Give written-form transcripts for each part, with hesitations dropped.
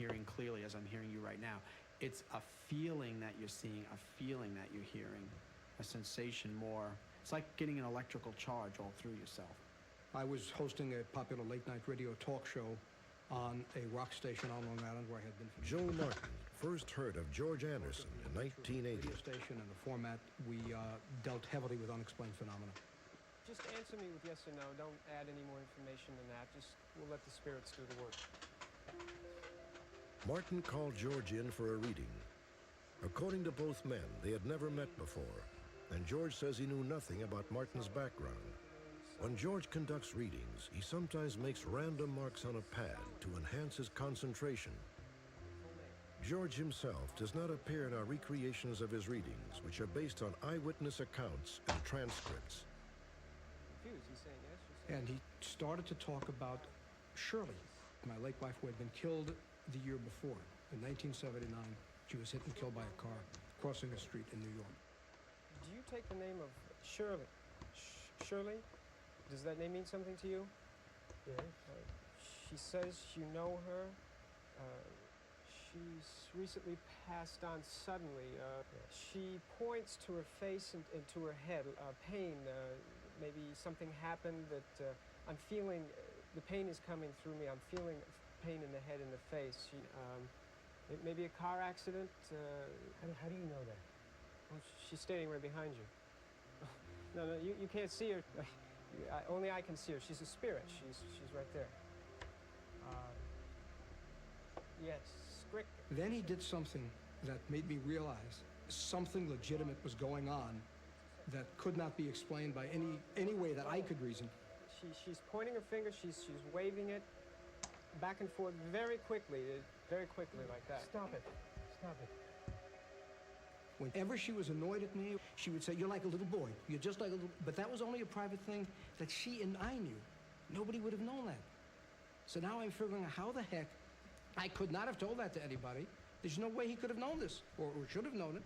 hearing clearly as I'm hearing you right now. It's a feeling that you're seeing, a feeling that you're hearing, a sensation more. It's like getting an electrical charge all through yourself. I was hosting a popular late-night radio talk show on a rock station on Long Island where I had been for Joel Martin first heard of George Anderson in 1980. radio station and the format, we dealt heavily with unexplained phenomena. Just answer me with yes or no. Don't add any more information than that. Just, we'll let the spirits do the work. Martin called George in for a reading. According to both men, they had never met before, and George says he knew nothing about Martin's background. When George conducts readings, he sometimes makes random marks on a pad to enhance his concentration. George himself does not appear in our recreations of his readings, which are based on eyewitness accounts and transcripts. Confused. He's saying yes, you're saying And he started to talk about Shirley, my late wife, who had been killed the year before. In 1979, she was hit and killed by a car crossing a street in New York. Do you take the name of Shirley? Shirley? Does that name mean something to you? Yes. She says you know her. She's recently passed on suddenly. She points to her face and to her head. Pain. Maybe something happened that I'm feeling. The pain is coming through me. I'm feeling pain in the head and the face. Maybe a car accident. How do you know that? Well, she's standing right behind you. No, you can't see her. Only I can see her. She's a spirit. She's right there. Yes, Strick. Then he did something that made me realize something legitimate was going on that could not be explained by any way that I could reason. She's pointing her finger. She's waving it back and forth very quickly like that. Stop it. Stop it. Whenever she was annoyed at me, she would say, "You're like a little boy. You're just like a little..." But that was only a private thing that she and I knew. Nobody would have known that. So now I'm figuring out how the heck I could not have told that to anybody. There's no way he could have known this, or should have known it.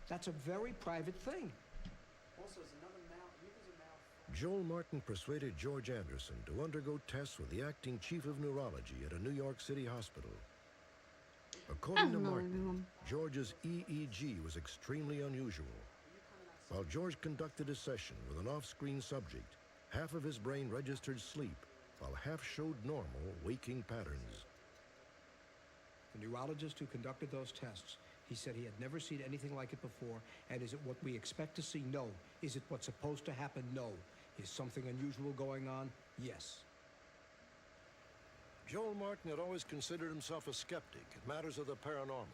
That's a very private thing. Also, there's another mouth. Joel Martin persuaded George Anderson to undergo tests with the acting chief of neurology at a New York City hospital. According to Martin, George's EEG was extremely unusual. While George conducted a session with an off-screen subject, half of his brain registered sleep, while half showed normal waking patterns. The neurologist who conducted those tests, he said he had never seen anything like it before. And is it what we expect to see? No. Is it what's supposed to happen? No. Is something unusual going on? Yes. Joel Martin had always considered himself a skeptic in matters of the paranormal.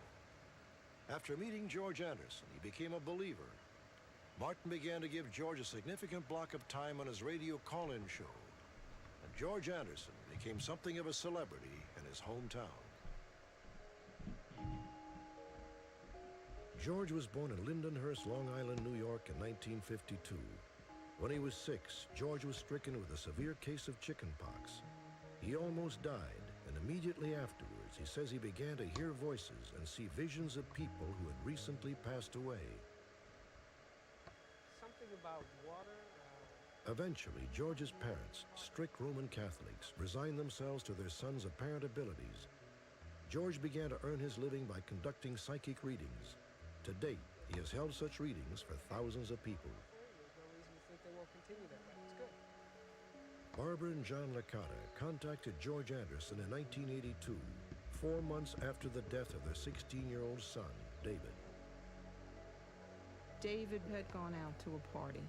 After meeting George Anderson, he became a believer. Martin began to give George a significant block of time on his radio call-in show. And George Anderson became something of a celebrity in his hometown. George was born in Lindenhurst, Long Island, New York in 1952. When he was 6, George was stricken with a severe case of chickenpox. He almost died, and immediately afterwards, he says he began to hear voices and see visions of people who had recently passed away. Something about water. Eventually, George's parents, strict Roman Catholics, resigned themselves to their son's apparent abilities. George began to earn his living by conducting psychic readings. To date, he has held such readings for thousands of people. There's no reason to think they won't continue that way. It's good. Barbara and John Licata contacted George Anderson in 1982, 4 months after the death of their 16-year-old son, David. David had gone out to a party.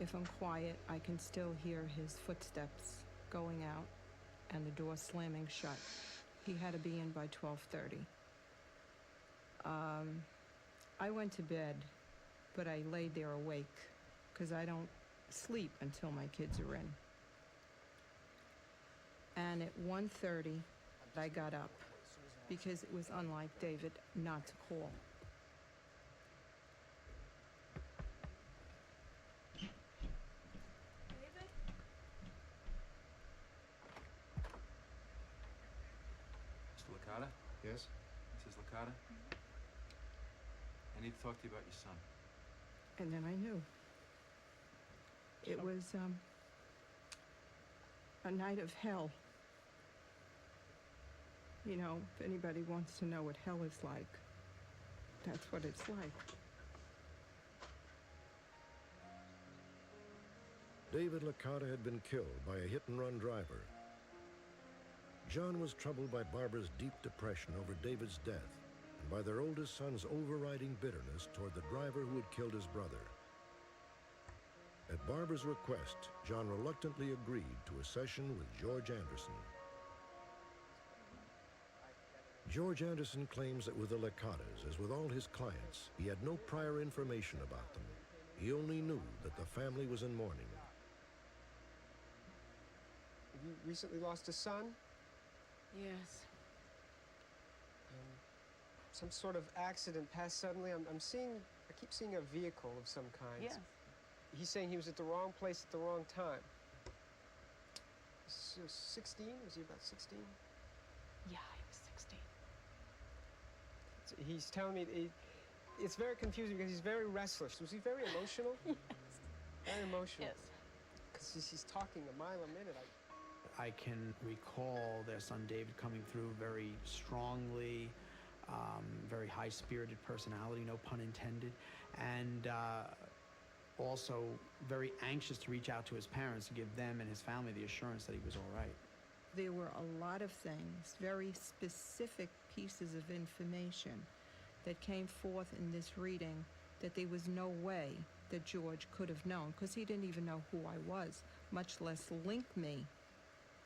If I'm quiet, I can still hear his footsteps going out and the door slamming shut. He had to be in by 12:30. I went to bed, but I laid there awake because I don't sleep until my kids are in. And at 1:30, I got up because it was unlike David not to call. Mr. Licata? Yes? Mrs. Licata? I need to talk to you about your son. And then I knew. It was a night of hell. You know, if anybody wants to know what hell is like, that's what it's like. David Licata had been killed by a hit-and-run driver. John was troubled by Barbara's deep depression over David's death and by their oldest son's overriding bitterness toward the driver who had killed his brother. At Barbara's request, John reluctantly agreed to a session with George Anderson. George Anderson claims that with the Licatas, as with all his clients, he had no prior information about them. He only knew that the family was in mourning. You recently lost a son? Yes. Some sort of accident passed suddenly. I keep seeing a vehicle of some kind. Yes. He's saying he was at the wrong place at the wrong time. 16? Was he about 16? Yeah, he was 16. He's telling me it's very confusing because he's very restless. Was he very emotional? Yes. Very emotional. Yes. Because he's talking a mile a minute. I can recall their son David coming through very strongly, very high-spirited personality, no pun intended, and also very anxious to reach out to his parents to give them and his family the assurance that he was all right. There were a lot of things, very specific pieces of information that came forth in this reading that there was no way that George could have known, because he didn't even know who I was, much less link me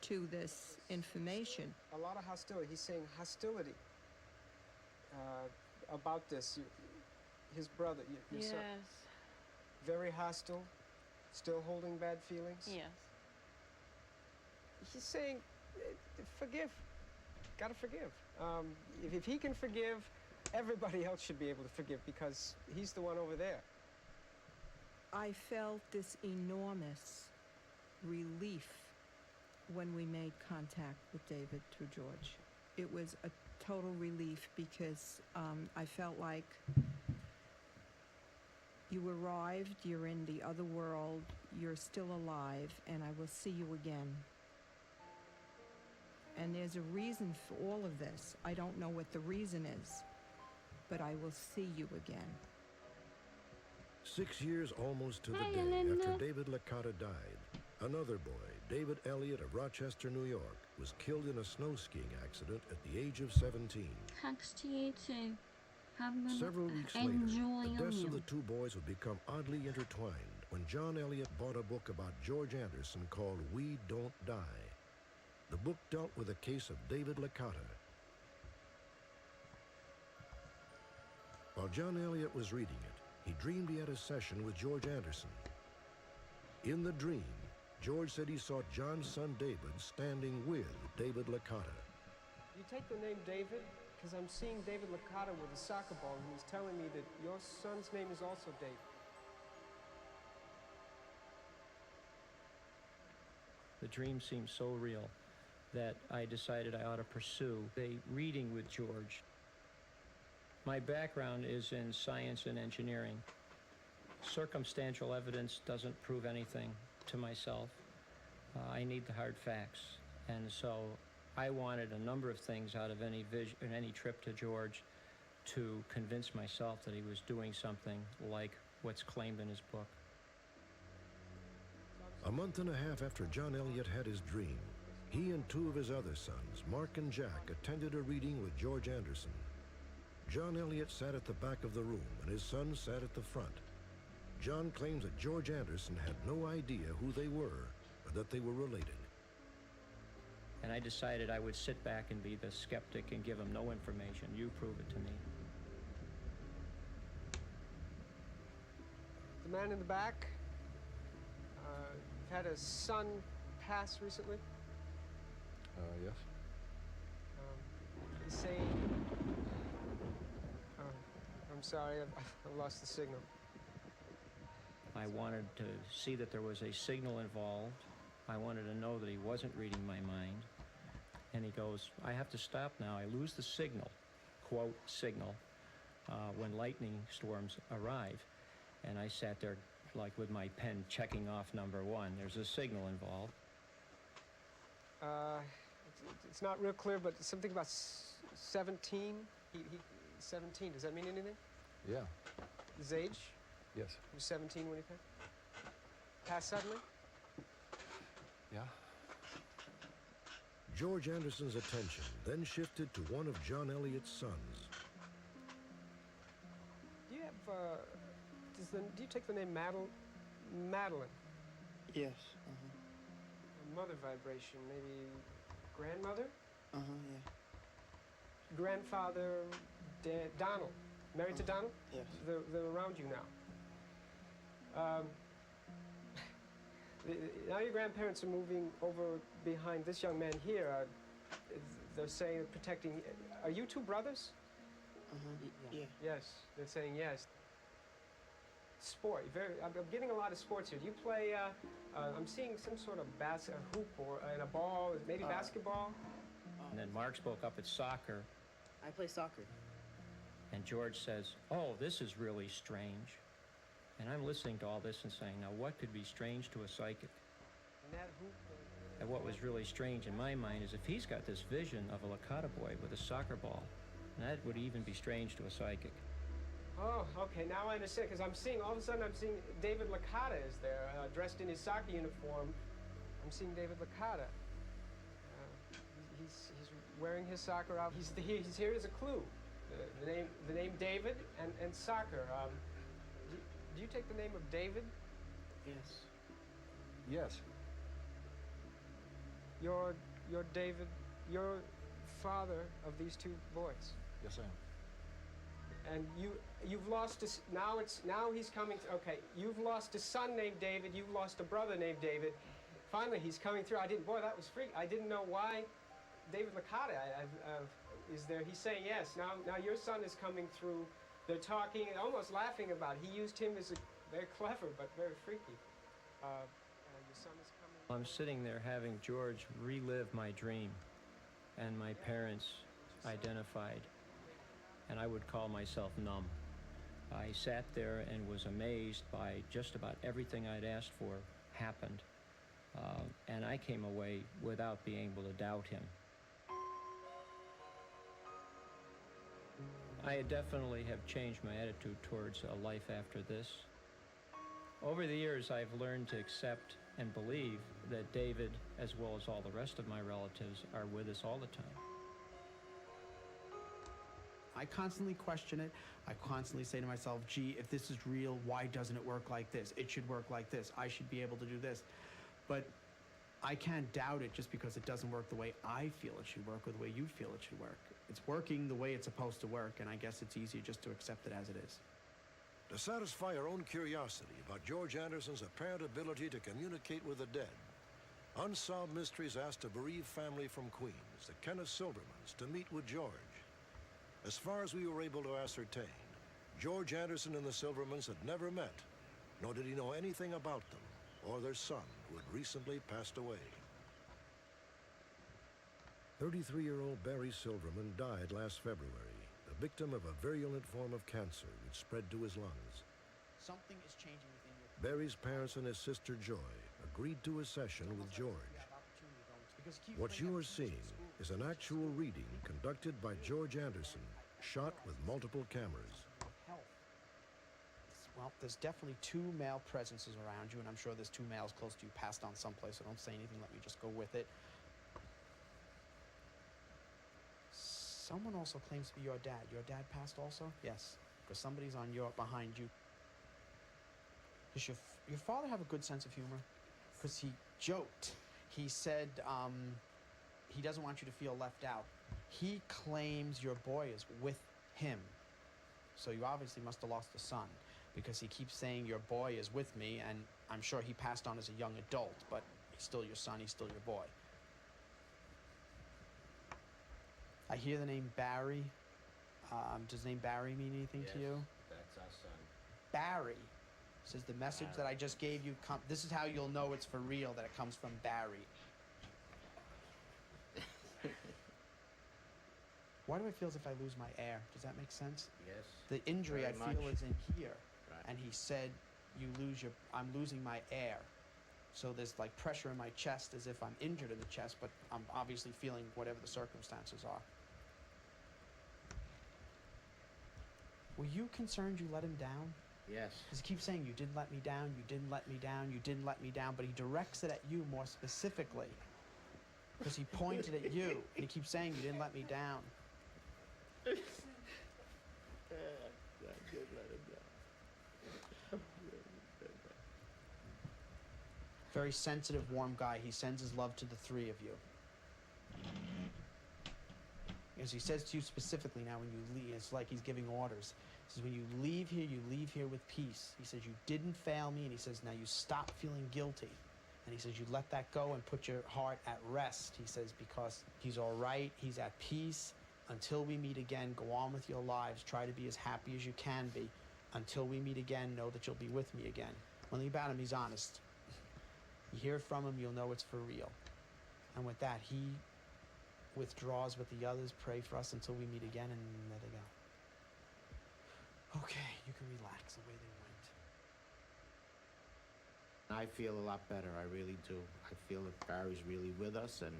to this information. A lot of hostility. He's saying hostility about this. His brother, your Yes. son, very hostile, still holding bad feelings. Yes. He's saying, forgive. Gotta forgive. If he can forgive, everybody else should be able to forgive because he's the one over there. I felt this enormous relief when we made contact with David through George. It was a total relief because I felt like you arrived, you're in the other world, you're still alive, and I will see you again. And there's a reason for all of this. I don't know what the reason is, but I will see you again. 6 years almost to the Hi, day Linda. after David Licata died, another boy, David Elliott of Rochester, New York, was killed in a snow skiing accident at the age of 17. Thanks to you too. Have a Several weeks enjoy later, the your deaths of meal. the two boys would become oddly intertwined when John Elliott bought a book about George Anderson called We Don't Die. The book dealt with a case of David Licata. While John Elliott was reading it, he dreamed he had a session with George Anderson. In the dream, George said he saw John's son David standing with David Licata. You take the name David because I'm seeing David Licata with a soccer ball, and he's telling me that your son's name is also David. The dream seemed so real that I decided I ought to pursue a reading with George. My background is in science and engineering. Circumstantial evidence doesn't prove anything to myself. I need the hard facts. And so I wanted a number of things out of any trip to George to convince myself that he was doing something like what's claimed in his book. A month and a half after John Elliott had his dream, he and two of his other sons, Mark and Jack, attended a reading with George Anderson. John Elliott sat at the back of the room, and his son sat at the front. John claims that George Anderson had no idea who they were, or that they were related. And I decided I would sit back and be the skeptic and give him no information. You prove it to me. The man in the back, had a son pass recently. Yes. He's saying, I'm sorry, I've lost the signal. I wanted to see that there was a signal involved. I wanted to know that he wasn't reading my mind. And he goes, I have to stop now. I lose the signal, quote, signal, when lightning storms arrive. And I sat there like with my pen checking off number one. There's a signal involved. it's not real clear, but something about 17. He 17. Does that mean anything? Yeah. His age? Yes. He was 17 when he passed. Passed suddenly? Yeah. George Anderson's attention then shifted to one of John Eliot's sons. Do you have, do you take the name Madeline? Yes. A mother vibration, maybe grandmother? Yeah. Grandfather, Donald. Married to Donald? Yes. They're around you now. Now your grandparents are moving over behind this young man here. They're saying protecting. Are you two brothers? Yeah. Yes. They're saying yes. Sport. I'm getting a lot of sports here. Do you play? I'm seeing some sort of a hoop or and a ball. Maybe basketball. And then Mark spoke up at soccer, I play soccer. and George says, "Oh, this is really strange." And I'm listening to all this and saying, now what could be strange to a psychic? And that hoop. And what was really strange in my mind is if he's got this vision of a Licata boy with a soccer ball, that would even be strange to a psychic. Oh, okay. Now I understand. Because all of a sudden, I'm seeing David Licata is there, dressed in his soccer uniform. I'm seeing David Licata. He's wearing his soccer outfit. He's here as a clue. The name David and soccer. Do you take the name of David? Yes. Yes. You're David. You're father of these two boys. Yes, I am. And you've lost now he's coming. Okay, you've lost a son named David. You've lost a brother named David. Finally, he's coming through. Boy, that was freak. I didn't know why. David Licata is there. He's saying yes. Now your son is coming through. They're talking and almost laughing about it. He used him as very clever but very freaky. Your son is coming. I'm sitting there having George relive my dream, and my parents identified, and I would call myself numb. I sat there and was amazed by just about everything I'd asked for happened, and I came away without being able to doubt him. I definitely have changed my attitude towards a life after this. Over the years, I've learned to accept and believe that David, as well as all the rest of my relatives, are with us all the time. I constantly question it. I constantly say to myself, gee, if this is real, why doesn't it work like this? It should work like this. I should be able to do this. But I can't doubt it just because it doesn't work the way I feel it should work or the way you feel it should work. It's working the way it's supposed to work, and I guess it's easier just to accept it as it is. To satisfy our own curiosity about George Anderson's apparent ability to communicate with the dead, Unsolved Mysteries asked a bereaved family from Queens, the Kenneth Silvermans, to meet with George. As far as we were able to ascertain, George Anderson and the Silvermans had never met, nor did he know anything about them or their son, who had recently passed away. 33-year-old Barry Silverman died last February, the victim of a virulent form of cancer which spread to his lungs. Something is changing within your... Barry's parents and his sister Joy agreed to a session with George. What you are seeing is an actual reading conducted by George Anderson, shot with multiple cameras. Well, there's definitely two male presences around you, and I'm sure there's two males close to you passed on someplace, so don't say anything, let me just go with it. Someone also claims to be your dad. Your dad passed also? Yes, because somebody's behind you. Does your father have a good sense of humor? Because he joked. He said he doesn't want you to feel left out. He claims your boy is with him. So you obviously must have lost a son, because he keeps saying your boy is with me, and I'm sure he passed on as a young adult, but he's still your son, he's still your boy. I hear the name Barry. Does the name Barry mean anything to you? That's our son. Barry says the message that I just gave you, this is how you'll know it's for real, that it comes from Barry. Why do I feel as if I lose my air? Does that make sense? Yes. The injury very I feel much. is in here. Right. And he said, I'm losing my air. So there's like pressure in my chest as if I'm injured in the chest, but I'm obviously feeling whatever the circumstances are. Were you concerned you let him down? Yes. Because he keeps saying, you didn't let me down, you didn't let me down, you didn't let me down, but he directs it at you more specifically. Because he pointed at you, and he keeps saying, you didn't let me down. I did let him down. Very sensitive, warm guy. He sends his love to the three of you. As he says to you specifically now when you leave, it's like he's giving orders. He says, when you leave here with peace. He says, you didn't fail me, and he says, now you stop feeling guilty. And he says, you let that go and put your heart at rest. He says, because he's all right, he's at peace. Until we meet again, go on with your lives. Try to be as happy as you can be. Until we meet again, know that you'll be with me again. One thing about him, he's honest. You hear from him, you'll know it's for real. And with that, he withdraws with the others. Pray for us until we meet again, and there they go. Okay, you can relax. Away they went. I feel a lot better, I really do. I feel that Barry's really with us, and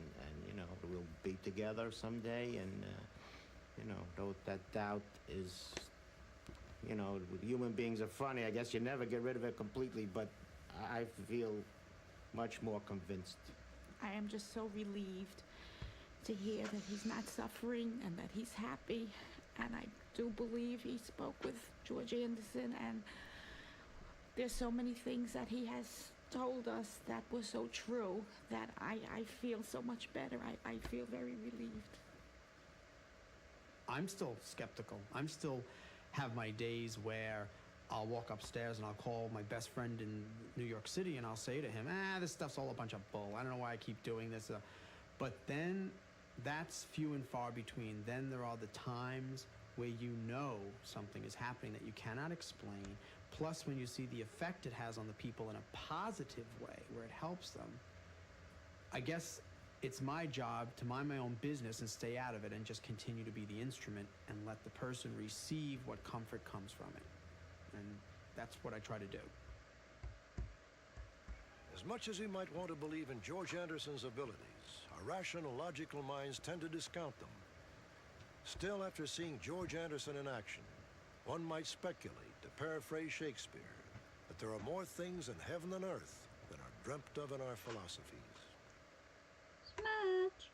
you know, we'll be together someday, and, you know, though that doubt is, you know, human beings are funny. I guess you never get rid of it completely, but I feel much more convinced. I am just so relieved to hear that he's not suffering and that he's happy. And I do believe he spoke with George Anderson, and there's so many things that he has told us that were so true that I feel so much better. I feel very relieved. I'm still skeptical. I'm still have my days where I'll walk upstairs and I'll call my best friend in New York City and I'll say to him, this stuff's all a bunch of bull. I don't know why I keep doing this. But then that's few and far between. Then there are the times where you know something is happening that you cannot explain. Plus, when you see the effect it has on the people in a positive way, where it helps them, I guess it's my job to mind my own business and stay out of it and just continue to be the instrument and let the person receive what comfort comes from it. And that's what I try to do. As much as we might want to believe in George Anderson's abilities, our rational, logical minds tend to discount them. Still, after seeing George Anderson in action, one might speculate, to paraphrase Shakespeare, that there are more things in heaven and earth than are dreamt of in our philosophies. Smash!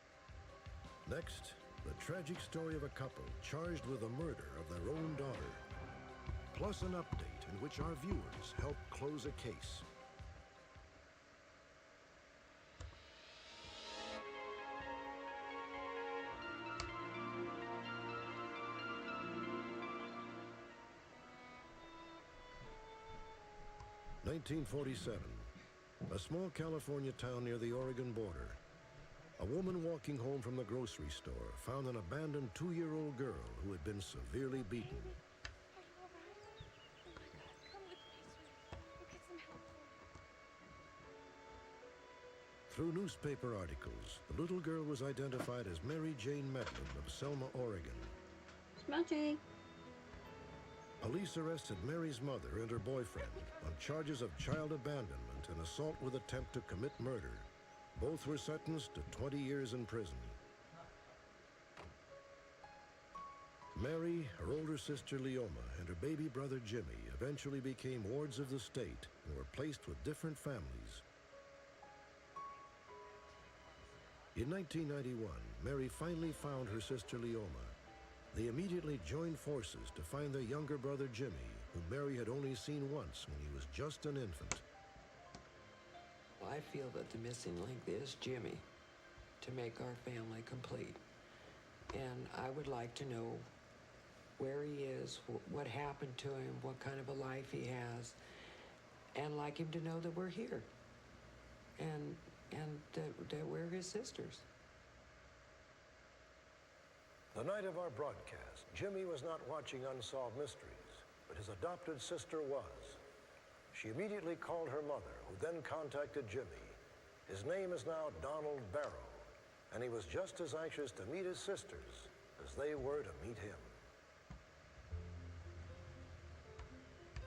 Next, the tragic story of a couple charged with the murder of their own daughter, plus an update in which our viewers help close a case. (1947), a small California town near the Oregon border. A woman walking home from the grocery store found an abandoned 2-year-old girl who had been severely beaten. Through newspaper articles, the little girl was identified as Mary Jane Medlin of Selma, Oregon. Smudgy. Police arrested Mary's mother and her boyfriend on charges of child abandonment and assault with attempt to commit murder. Both were sentenced to 20 years in prison. Mary, her older sister Leoma, and her baby brother Jimmy eventually became wards of the state and were placed with different families. In 1991, Mary finally found her sister Leoma. They immediately joined forces to find their younger brother Jimmy, whom Mary had only seen once when he was just an infant. Well, I feel that the missing link is Jimmy, to make our family complete. And I would like to know where he is, what happened to him, what kind of a life he has, and like him to know that we're here, and that we're his sisters. The night of our broadcast, Jimmy was not watching Unsolved Mysteries, but his adopted sister was. She immediately called her mother, who then contacted Jimmy. His name is now Donald Barrow, and he was just as anxious to meet his sisters as they were to meet him.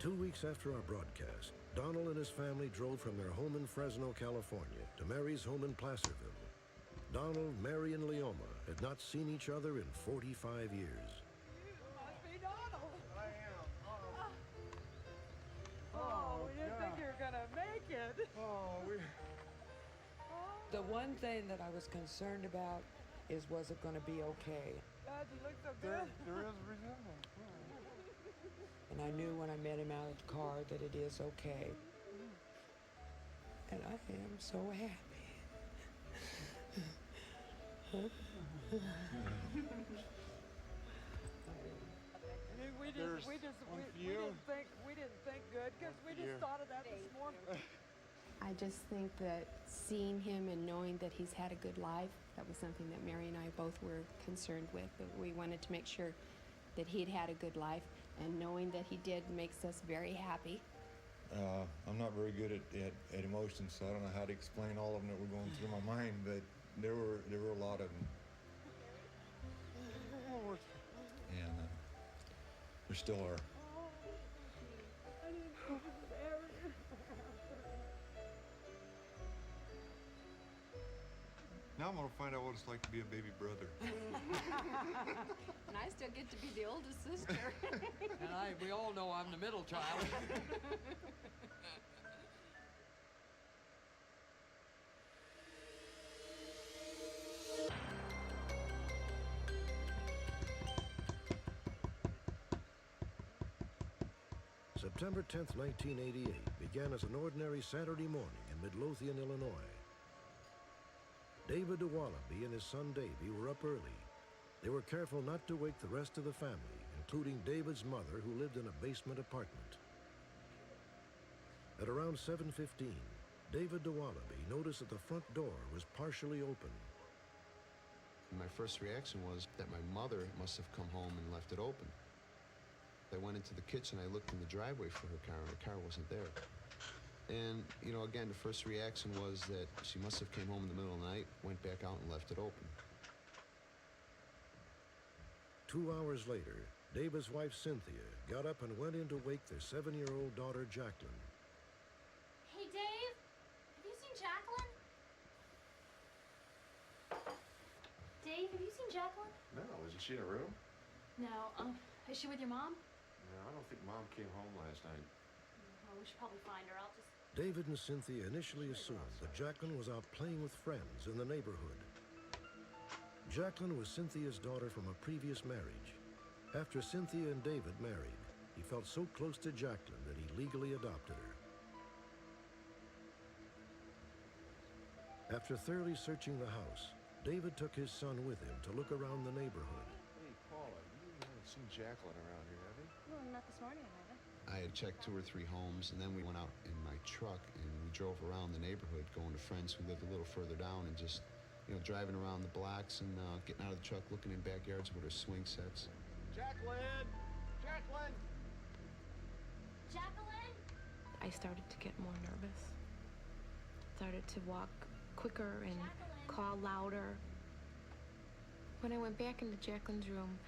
2 weeks after our broadcast, Donald and his family drove from their home in Fresno, California, to Mary's home in Placerville. Donald, Mary, and Leoma had not seen each other in 45 years. Must be Donald. I am. Oh, we didn't think you were gonna make it. The one thing that I was concerned about is, was it going to be okay? God, you look so good. There is a resemblance. And I knew when I met him out of the car that it is okay. And I am so happy. We didn't think good because we just thought of that this morning. I just think that seeing him and knowing that he's had a good life, that was something that Mary and I both were concerned with. But we wanted to make sure that he'd had a good life, and knowing that he did makes us very happy. I'm not very good at emotions, so I don't know how to explain all of them that were going through my mind, but there were a lot of them. And there still are. Now I'm gonna find out what it's like to be a baby brother. And I still get to be the oldest sister. And we all know I'm the middle child. September 10th, 1988 began as an ordinary Saturday morning in Midlothian, Illinois. David DeWallaby and his son Davy were up early. They were careful not to wake the rest of the family, including David's mother, who lived in a basement apartment. At around 7:15, David DeWallaby noticed that the front door was partially open. My first reaction was that my mother must have come home and left it open. I went into the kitchen, I looked in the driveway for her car, and the car wasn't there. And, you know, again, the first reaction was that she must have came home in the middle of the night, went back out and left it open. 2 hours later, David's wife Cynthia got up and went in to wake their 7-year-old daughter Jacqueline. Hey, Dave, have you seen Jacqueline? Dave, have you seen Jacqueline? No, isn't she in a room? No, is she with your mom? No, I don't think Mom came home last night. Well, we should probably find her. I'll just... David and Cynthia initially assumed that Jacqueline was out playing with friends in the neighborhood. Jacqueline was Cynthia's daughter from a previous marriage. After Cynthia and David married, he felt so close to Jacqueline that he legally adopted her. After thoroughly searching the house, David took his son with him to look around the neighborhood. Hey, Paula, you haven't seen Jacqueline around here, have you? No, not this morning, I haven't. I had checked 2 or 3 homes, and then we went out in my truck and we drove around the neighborhood, going to friends who lived a little further down, and just, you know, driving around the blocks and getting out of the truck, looking in backyards with our swing sets. Jacqueline! Jacqueline! Jacqueline? I started to get more nervous. Started to walk quicker and call louder. When I went back into Jacqueline's room,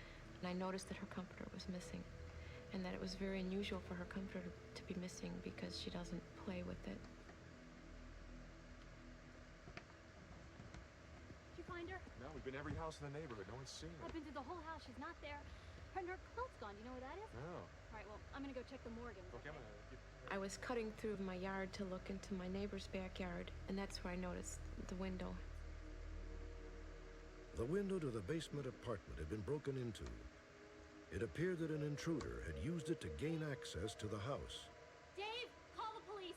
and I noticed that her comforter was missing, and that it was very unusual for her comforter to be missing because she doesn't play with it. Did you find her? No, we've been every house in the neighborhood. No one's seen her. I've been through the whole house. She's not there. Her coat's gone. Do you know where that is? No. All right, well, I'm going to go check the Morgans. Okay, I'm gonna get... I was cutting through my yard to look into my neighbor's backyard, and that's where I noticed the window. The window to the basement apartment had been broken into. It appeared that an intruder had used it to gain access to the house. Dave, call the police.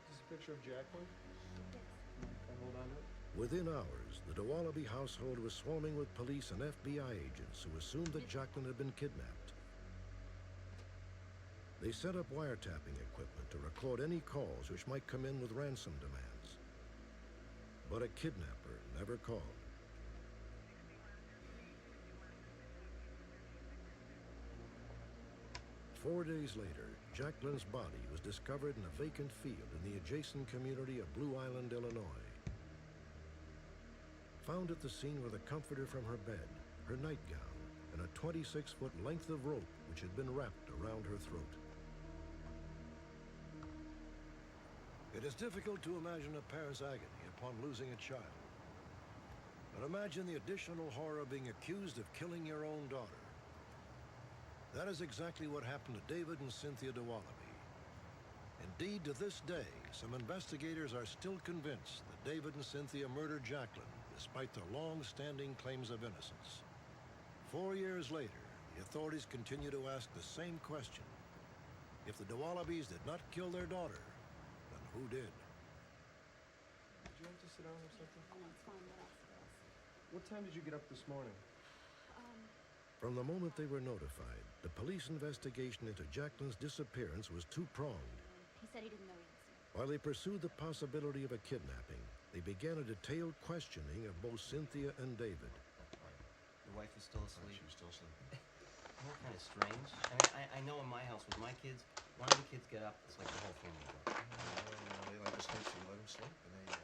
Is this a picture of Jacqueline? Yes. Can I hold on to it? Within hours, the DeWallaby household was swarming with police and FBI agents who assumed that Jacqueline had been kidnapped. They set up wiretapping equipment to record any calls which might come in with ransom demands. But a kidnapper never called. Four days later, Jacqueline's body was discovered in a vacant field in the adjacent community of Blue Island, Illinois. Found at the scene were the comforter from her bed, her nightgown, and a 26-foot length of rope which had been wrapped around her throat. It is difficult to imagine a parent's agony upon losing a child. But imagine the additional horror of being accused of killing your own daughter. That is exactly what happened to David and Cynthia DeWallaby. Indeed, to this day, some investigators are still convinced that David and Cynthia murdered Jacqueline, despite their long-standing claims of innocence. 4 years later, the authorities continue to ask the same question. If the DeWallabys did not kill their daughter, then who did? Did you have to sit down or something? What time did you get up this morning? From the moment they were notified, the police investigation into Jacqueline's disappearance was two-pronged. He said he didn't know he was here. While they pursued the possibility of a kidnapping, they began a detailed questioning of both Cynthia and David. Your wife is still asleep. She was still sleeping. Isn't that kind of strange? I mean, I know in my house with my kids, one of the kids get up, it's like the whole family goes. They like to sleep, so you let them sleep, and they...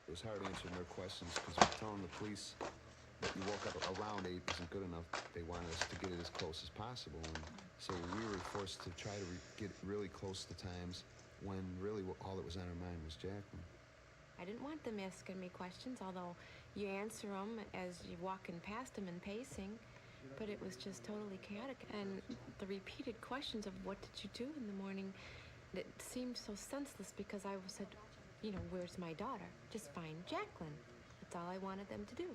It was hard answering their questions because we're telling the police that you woke up around 8 isn't good enough. They wanted us to get it as close as possible, and so we were forced to try to get really close to times when really all that was on our mind was Jacqueline. I didn't want them asking me questions, although you answer them as you're walking past them and pacing, but it was just totally chaotic. And the repeated questions of what did you do in the morning, it seemed so senseless because I said, you know, where's my daughter? Just find Jacqueline. That's all I wanted them to do.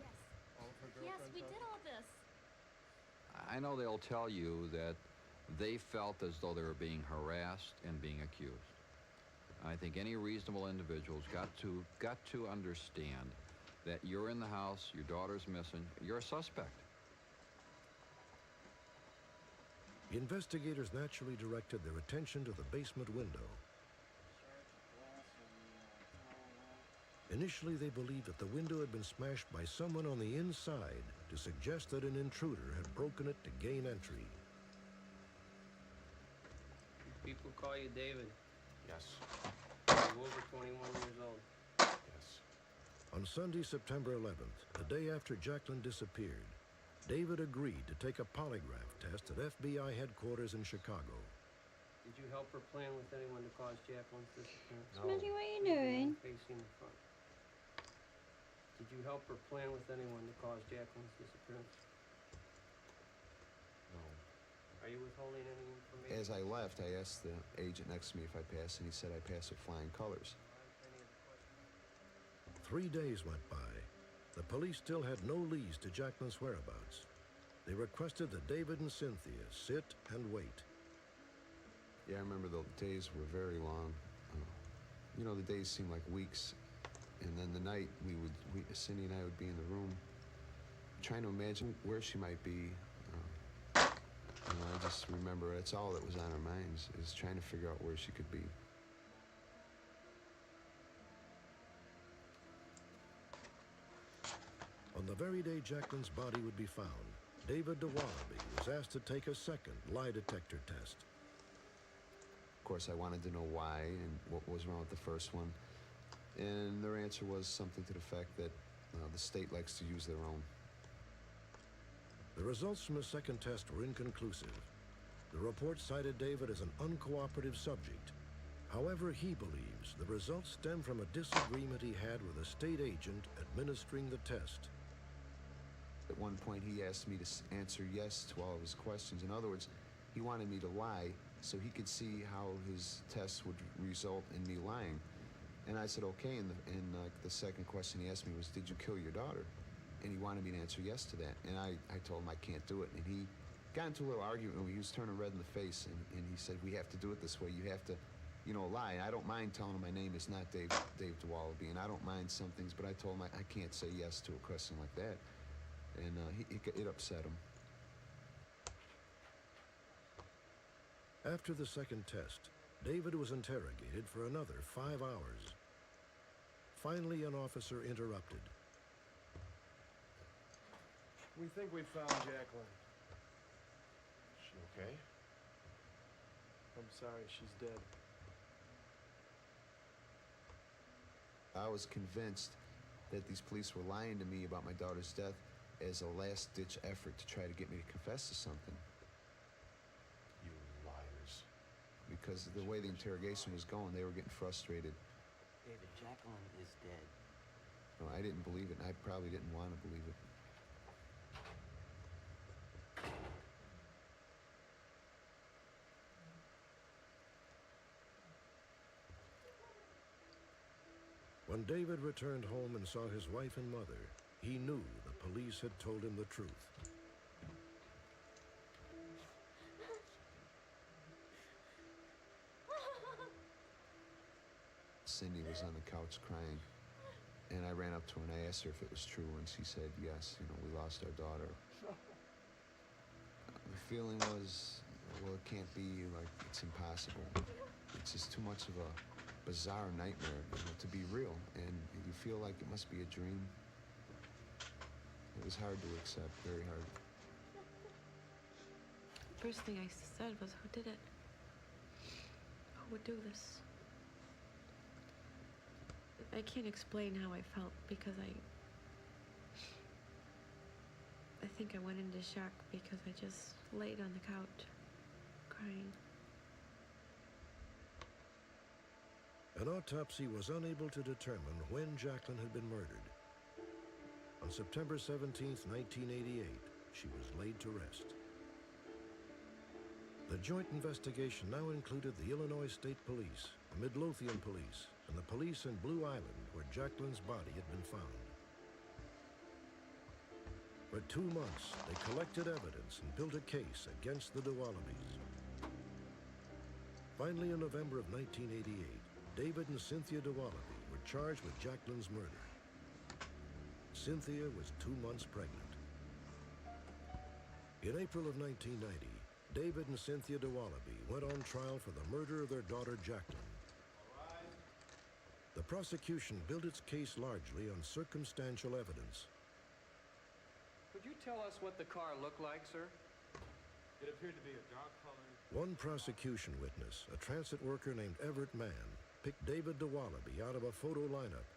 Yes, we did all this. I know they'll tell you that they felt as though they were being harassed and being accused. I think any reasonable individual's got to understand that you're in the house, your daughter's missing, you're a suspect. The investigators naturally directed their attention to the basement window. Initially, they believed that the window had been smashed by someone on the inside to suggest that an intruder had broken it to gain entry. People call you David. Yes. You're over 21 years old. Yes. On Sunday, September 11th, the day after Jacqueline disappeared, David agreed to take a polygraph test at FBI headquarters in Chicago. Did you help her plan with anyone to cause Jacqueline's disappearance? Smitty, what are you doing? Facing the front. Did you help her plan with anyone to cause Jacqueline's disappearance? No. Are you withholding any information? As I left, I asked the agent next to me if I passed, and he said I passed with flying colors. 3 days went by. The police still had no leads to Jacqueline's whereabouts. They requested that David and Cynthia sit and wait. Yeah, I remember the days were very long. You know, the days seemed like weeks. And then the night, Cindy and I would be in the room trying to imagine where she might be. I just remember that's all that was on our minds, is trying to figure out where she could be. On the very day Jacqueline's body would be found, David DeWallaby was asked to take a second lie detector test. Of course, I wanted to know why and what was wrong with the first one. And their answer was something to the fact that the state likes to use their own. The results from the second test were inconclusive. The report cited David as an uncooperative subject. However, he believes the results stem from a disagreement he had with a state agent administering the test. At one point, he asked me to answer yes to all of his questions. In other words, he wanted me to lie so he could see how his tests would result in me lying. And I said, okay, and the second question he asked me was, did you kill your daughter? And he wanted me to answer yes to that. And I told him I can't do it. And he got into a little argument, and he was turning red in the face, and he said, we have to do it this way. You have to, you know, lie. And I don't mind telling him my name is not Dave DeWallaby, and I don't mind some things, but I told him I can't say yes to a question like that. And it upset him. After the second test, David was interrogated for another 5 hours. Finally, an officer interrupted. We think we found Jacqueline. She okay? I'm sorry, she's dead. I was convinced that these police were lying to me about my daughter's death as a last-ditch effort to try to get me to confess to something. You liars. Because the way the interrogation was going, they were getting frustrated. Jacqueline is dead. No, I didn't believe it, and I probably didn't want to believe it. When David returned home and saw his wife and mother, he knew the police had told him the truth. Cindy was on the couch crying, and I ran up to her and I asked her if it was true, and she said, yes, you know, we lost our daughter. The feeling was, well, it can't be, like, it's impossible. It's just too much of a bizarre nightmare, you know, to be real, and you feel like it must be a dream. It was hard to accept, very hard. First thing I said was, who did it? Who would do this? I can't explain how I felt because I think I went into shock because I just laid on the couch crying. An autopsy was unable to determine when Jacqueline had been murdered. On September 17, 1988, she was laid to rest. The joint investigation now included the Illinois State Police, the Midlothian Police, and the police in Blue Island, where Jacqueline's body had been found. For 2 months, they collected evidence and built a case against the DeWallabys. Finally, in November of 1988, David and Cynthia DeWallaby were charged with Jacqueline's murder. Cynthia was 2 months pregnant. In April of 1990, David and Cynthia DeWallaby went on trial for the murder of their daughter, Jacqueline. The prosecution built its case largely on circumstantial evidence. Could you tell us what the car looked like, sir? It appeared to be a dark-colored... One prosecution witness, a transit worker named Everett Mann, picked David DeWallaby out of a photo lineup.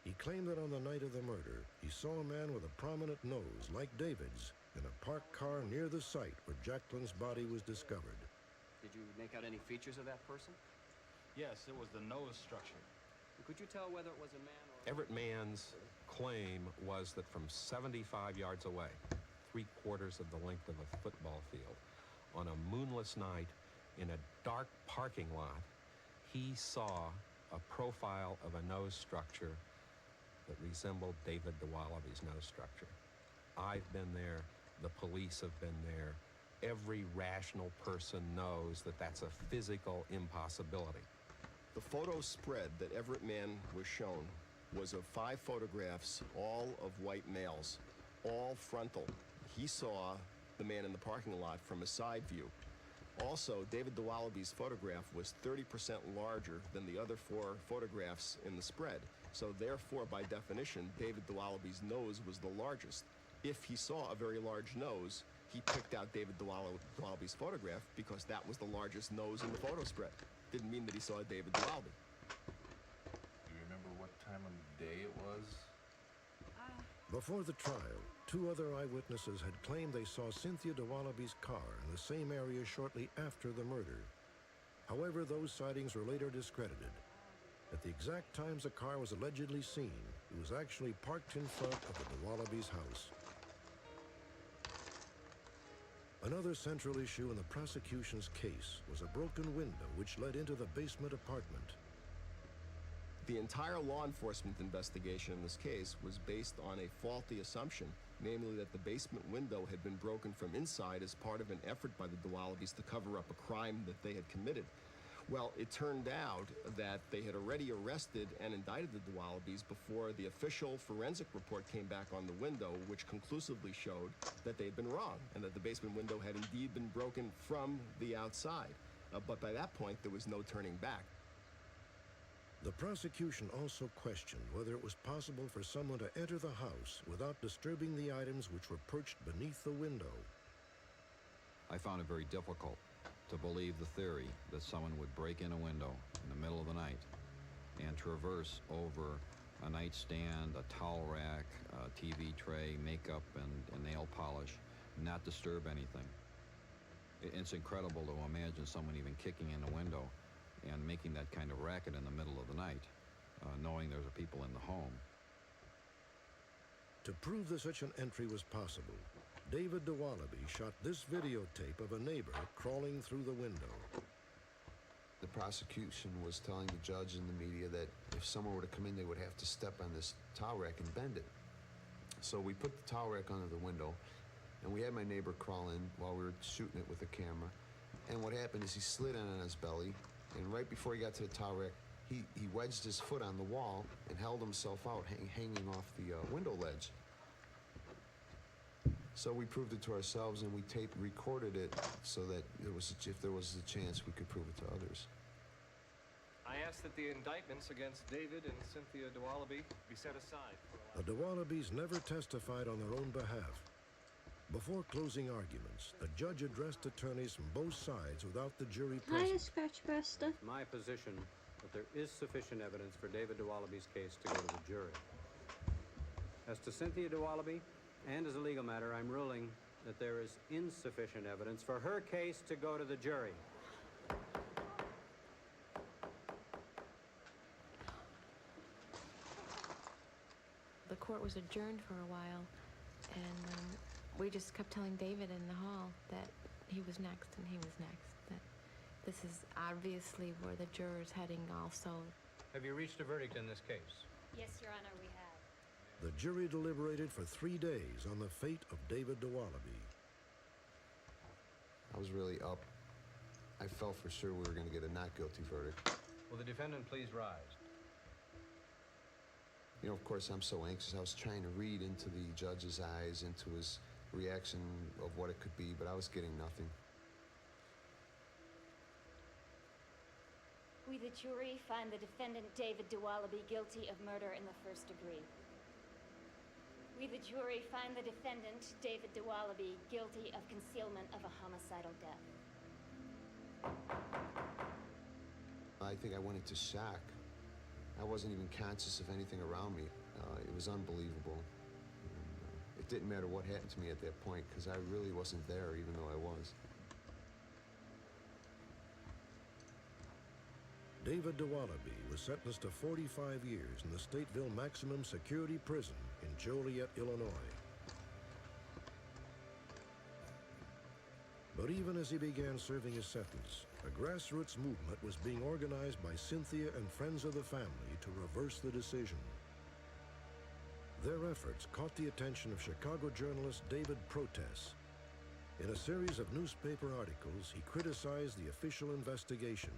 He claimed that on the night of the murder, he saw a man with a prominent nose, like David's, in a parked car near the site where Jacqueline's body was discovered. Did you make out any features of that person? Yes, it was the nose structure. Could you tell whether it was a man or... Everett Mann's claim was that from 75 yards away, 3/4 of the length of a football field, on a moonless night in a dark parking lot, he saw a profile of a nose structure that resembled David DeWallaby's nose structure. I've been there. The police have been there. Every rational person knows that that's a physical impossibility. The photo spread that Everett Mann was shown was of 5 photographs, all of white males, all frontal. He saw the man in the parking lot from a side view. Also, David DeWallaby's photograph was 30% larger than the other 4 photographs in the spread. So therefore, by definition, David DeWallaby's nose was the largest. If he saw a very large nose, he picked out David DeWallaby's photograph because that was the largest nose in the photo spread. Didn't mean that he saw David DeWallaby. Do you remember what time of day it was? Before the trial, 2 other eyewitnesses had claimed they saw Cynthia DeWallaby's car in the same area shortly after the murder. However, those sightings were later discredited. At the exact times the car was allegedly seen, it was actually parked in front of the DeWallaby's house. Another central issue in the prosecution's case was a broken window which led into the basement apartment. The entire law enforcement investigation in this case was based on a faulty assumption, namely that the basement window had been broken from inside as part of an effort by the DeWallabys to cover up a crime that they had committed. Well, it turned out that they had already arrested and indicted the DeWallabys before the official forensic report came back on the window, which conclusively showed that they had been wrong and that the basement window had indeed been broken from the outside. But by that point, there was no turning back. The prosecution also questioned whether it was possible for someone to enter the house without disturbing the items which were perched beneath the window. I found it very difficult to believe the theory that someone would break in a window in the middle of the night and traverse over a nightstand, a towel rack, a TV tray, makeup, and nail polish, not disturb anything. It's incredible to imagine someone even kicking in a window and making that kind of racket in the middle of the night. knowing there's people in the home. To prove that such an entry was possible, David DeWallaby shot this videotape of a neighbor crawling through the window. The prosecution was telling the judge and the media that if someone were to come in, they would have to step on this towel rack and bend it. So we put the towel rack under the window, and we had my neighbor crawl in while we were shooting it with the camera. And what happened is he slid in on his belly, and right before he got to the towel rack, he wedged his foot on the wall and held himself out, hanging off the window ledge. So we proved it to ourselves, and we recorded it so that if there was a chance, we could prove it to others. I ask that the indictments against David and Cynthia DeWallaby be set aside. The DeWallabys never testified on their own behalf. Before closing arguments, the judge addressed attorneys from both sides without the jury present. Hiya, Scratch Buster. My position that there is sufficient evidence for David DeWallaby's case to go to the jury. As to Cynthia DeWallaby, and as a legal matter, I'm ruling that there is insufficient evidence for her case to go to the jury. The court was adjourned for a while, and we just kept telling David in the hall that he was next and he was next. That this is obviously where the juror's heading also. Have you reached a verdict in this case? Yes, Your Honor, we have. The jury deliberated for 3 days on the fate of David DeWallaby. I was really up. I felt for sure we were going to get a not guilty verdict. Will the defendant please rise? You know, of course, I'm so anxious. I was trying to read into the judge's eyes, into his reaction of what it could be, but I was getting nothing. We, the jury, find the defendant David DeWallaby guilty of murder in the first degree. We, the jury, find the defendant David DeWallaby guilty of concealment of a homicidal death. I think I went into shock. I wasn't even conscious of anything around me. It was unbelievable. It didn't matter what happened to me at that point, because I really wasn't there, even though I was. David DeWallaby was sentenced to 45 years in the Stateville Maximum Security Prison in Joliet, Illinois. But even as he began serving his sentence, a grassroots movement was being organized by Cynthia and friends of the family to reverse the decision. Their efforts caught the attention of Chicago journalist David Protess. In a series of newspaper articles, he criticized the official investigation.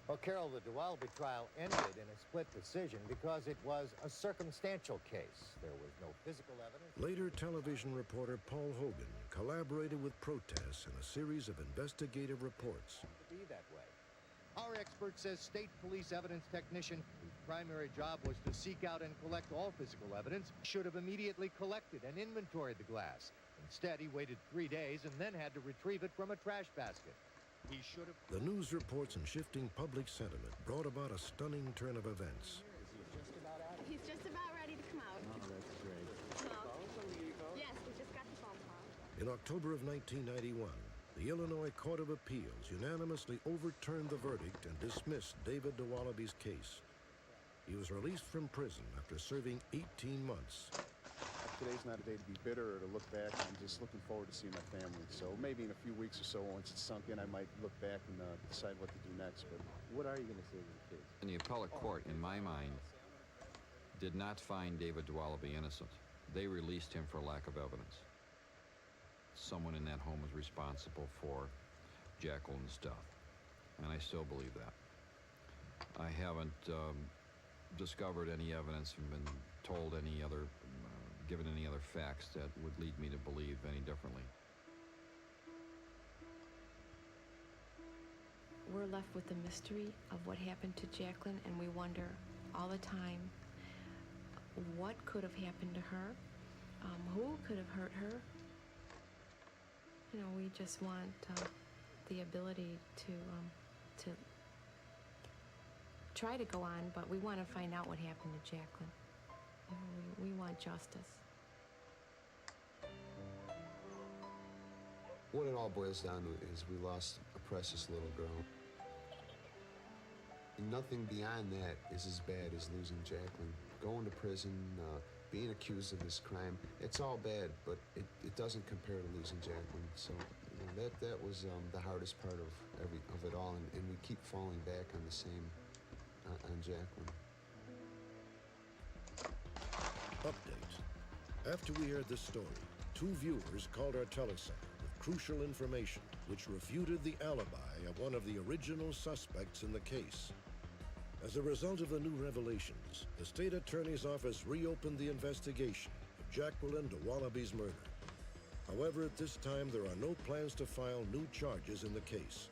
Well, Carol, the DeWallaby trial ended in a split decision because it was a circumstantial case. There was no physical evidence. Later, television reporter Paul Hogan collaborated with Protess in a series of investigative reports. To be that way. Our expert says state police evidence technician, whose primary job was to seek out and collect all physical evidence, should have immediately collected and inventoried the glass. Instead, he waited 3 days and then had to retrieve it from a trash basket. He should have... The news reports and shifting public sentiment brought about a stunning turn of events. He's just about ready to come out. Oh, that's great. Yes, we just got the phone call. In October of 1991, the Illinois Court of Appeals unanimously overturned the verdict and dismissed David DeWallaby's case. He was released from prison after serving 18 months. Today's not a day to be bitter or to look back. I'm just looking forward to seeing my family. So maybe in a few weeks or so, once it's sunk in, I might look back and decide what to do next. But what are you going to say to the kids? And the appellate court, in my mind, did not find David DeWallaby innocent. They released him for lack of evidence. Someone in that home was responsible for Jacqueline's death, and I still believe that. I haven't discovered any evidence and been told any other, given any other facts that would lead me to believe any differently. We're left with the mystery of what happened to Jacqueline, and we wonder all the time what could have happened to her, who could have hurt her. You know, we just want the ability to try to go on, but we want to find out what happened to Jacqueline. You know, we want justice. What it all boils down to is we lost a precious little girl. Nothing beyond that is as bad as losing Jacqueline. Going to prison, being accused of this crime, it's all bad, but it doesn't compare to losing Jacqueline. So that was the hardest part of it all, and we keep falling back on the same, on Jacqueline. Update. After we aired this story, 2 viewers called our telecenter with crucial information which refuted the alibi of one of the original suspects in the case. As a result of the new revelations, the state attorney's office reopened the investigation of Jacqueline DeWallaby's murder. However, at this time, there are no plans to file new charges in the case.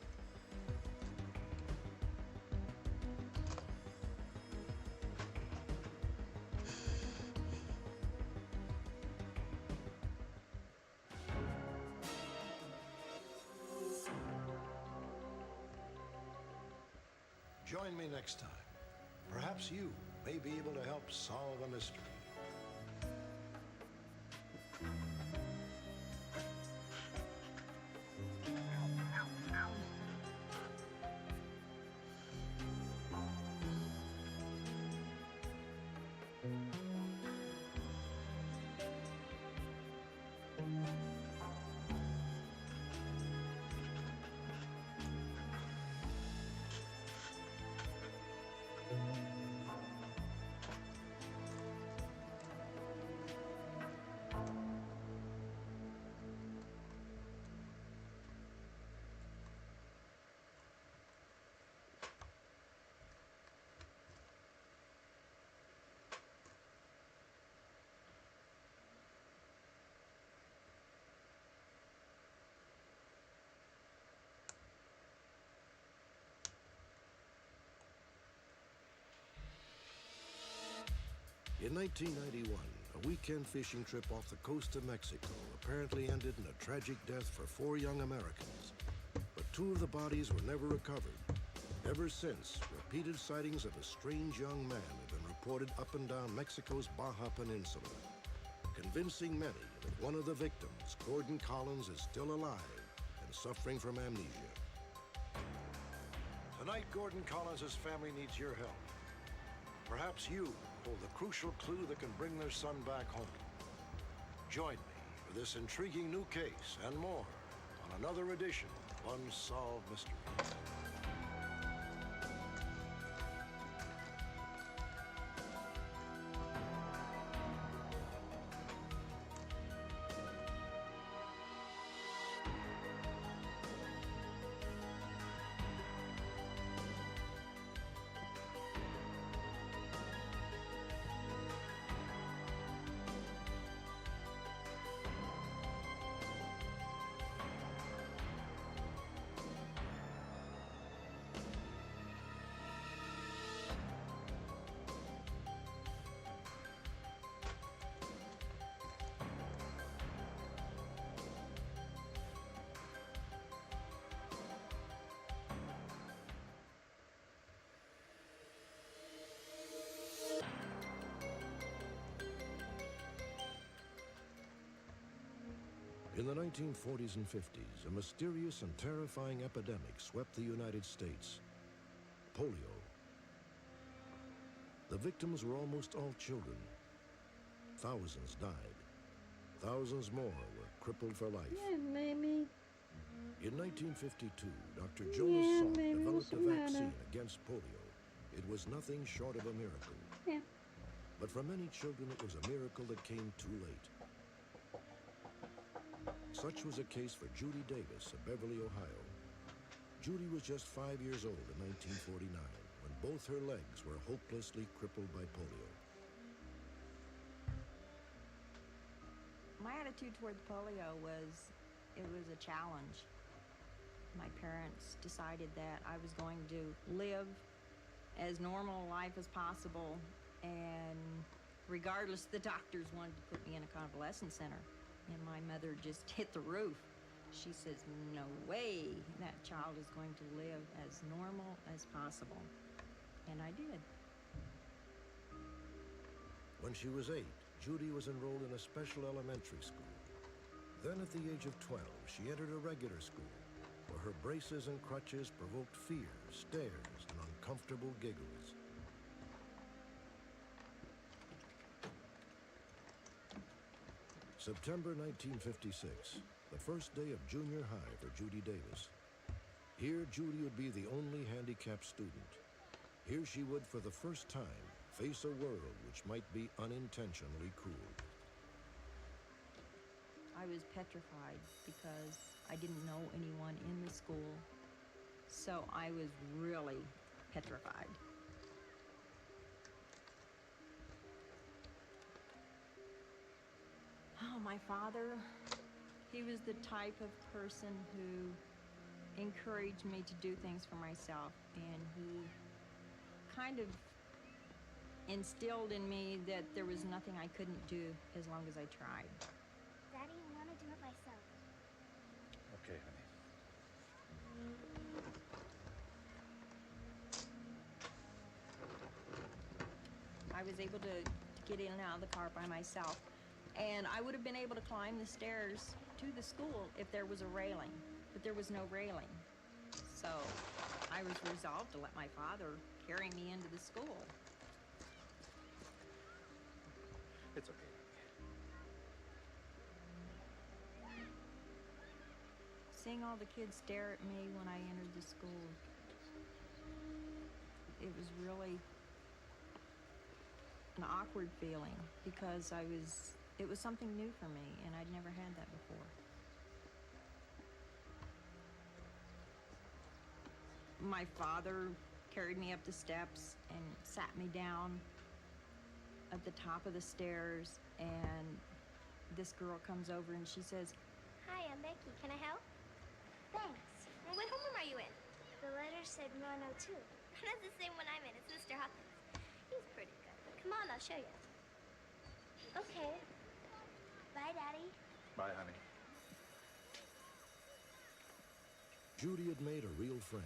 Join me next time. Perhaps you may be able to help solve a mystery. In 1991, a weekend fishing trip off the coast of Mexico apparently ended in a tragic death for 4 young Americans. But 2 of the bodies were never recovered. Ever since, repeated sightings of a strange young man have been reported up and down Mexico's Baja Peninsula, convincing many that one of the victims, Gordon Collins, is still alive and suffering from amnesia. Tonight, Gordon Collins' family needs your help. Perhaps you hold the crucial clue that can bring their son back home. Join me for this intriguing new case and more on another edition of Unsolved Mysteries. In the 1940s and 50s, a mysterious and terrifying epidemic swept the United States. Polio. The victims were almost all children. Thousands died. Thousands more were crippled for life. Yeah, maybe. In 1952, Dr. Jonas Salk developed a vaccine against polio. It was nothing short of a miracle. Yeah. But for many children, it was a miracle that came too late. Such was the case for Judy Davis of Beverly, Ohio. Judy was just 5 years old in 1949 when both her legs were hopelessly crippled by polio. My attitude toward polio was, it was a challenge. My parents decided that I was going to live as normal a life as possible, and regardless, the doctors wanted to put me in a convalescent center. And my mother just hit the roof. She says, no way that child is going to live as normal as possible. And I did. When she was 8, Judy was enrolled in a special elementary school. Then at the age of 12, she entered a regular school, where her braces and crutches provoked fear, stares, and comfortable giggles. September 1956, the first day of junior high for Judy Davis. Here, Judy would be the only handicapped student. Here she would, for the first time, face a world which might be unintentionally cruel. I was petrified because I didn't know anyone in the school, so I was really petrified. Oh, my father, he was the type of person who encouraged me to do things for myself, and he kind of instilled in me that there was nothing I couldn't do as long as I tried. Daddy, I want to do it myself. Okay, honey. I was able to get in and out of the car by myself, and I would have been able to climb the stairs to the school if there was a railing, but there was no railing. So I was resolved to let my father carry me into the school. It's okay. Seeing all the kids stare at me when I entered the school, it was really an awkward feeling because it was something new for me, and I'd never had that before. My father carried me up the steps and sat me down at the top of the stairs, and this girl comes over and she says, Hi, I'm Becky. Can I help? Thanks. Well, what homeroom are you in? The letter said 102. That's the same one I'm in. It's Mr. Hawkins. He's pretty good. Come on, I'll show you. Okay. Bye, Daddy. Bye, honey. Judy had made a real friend.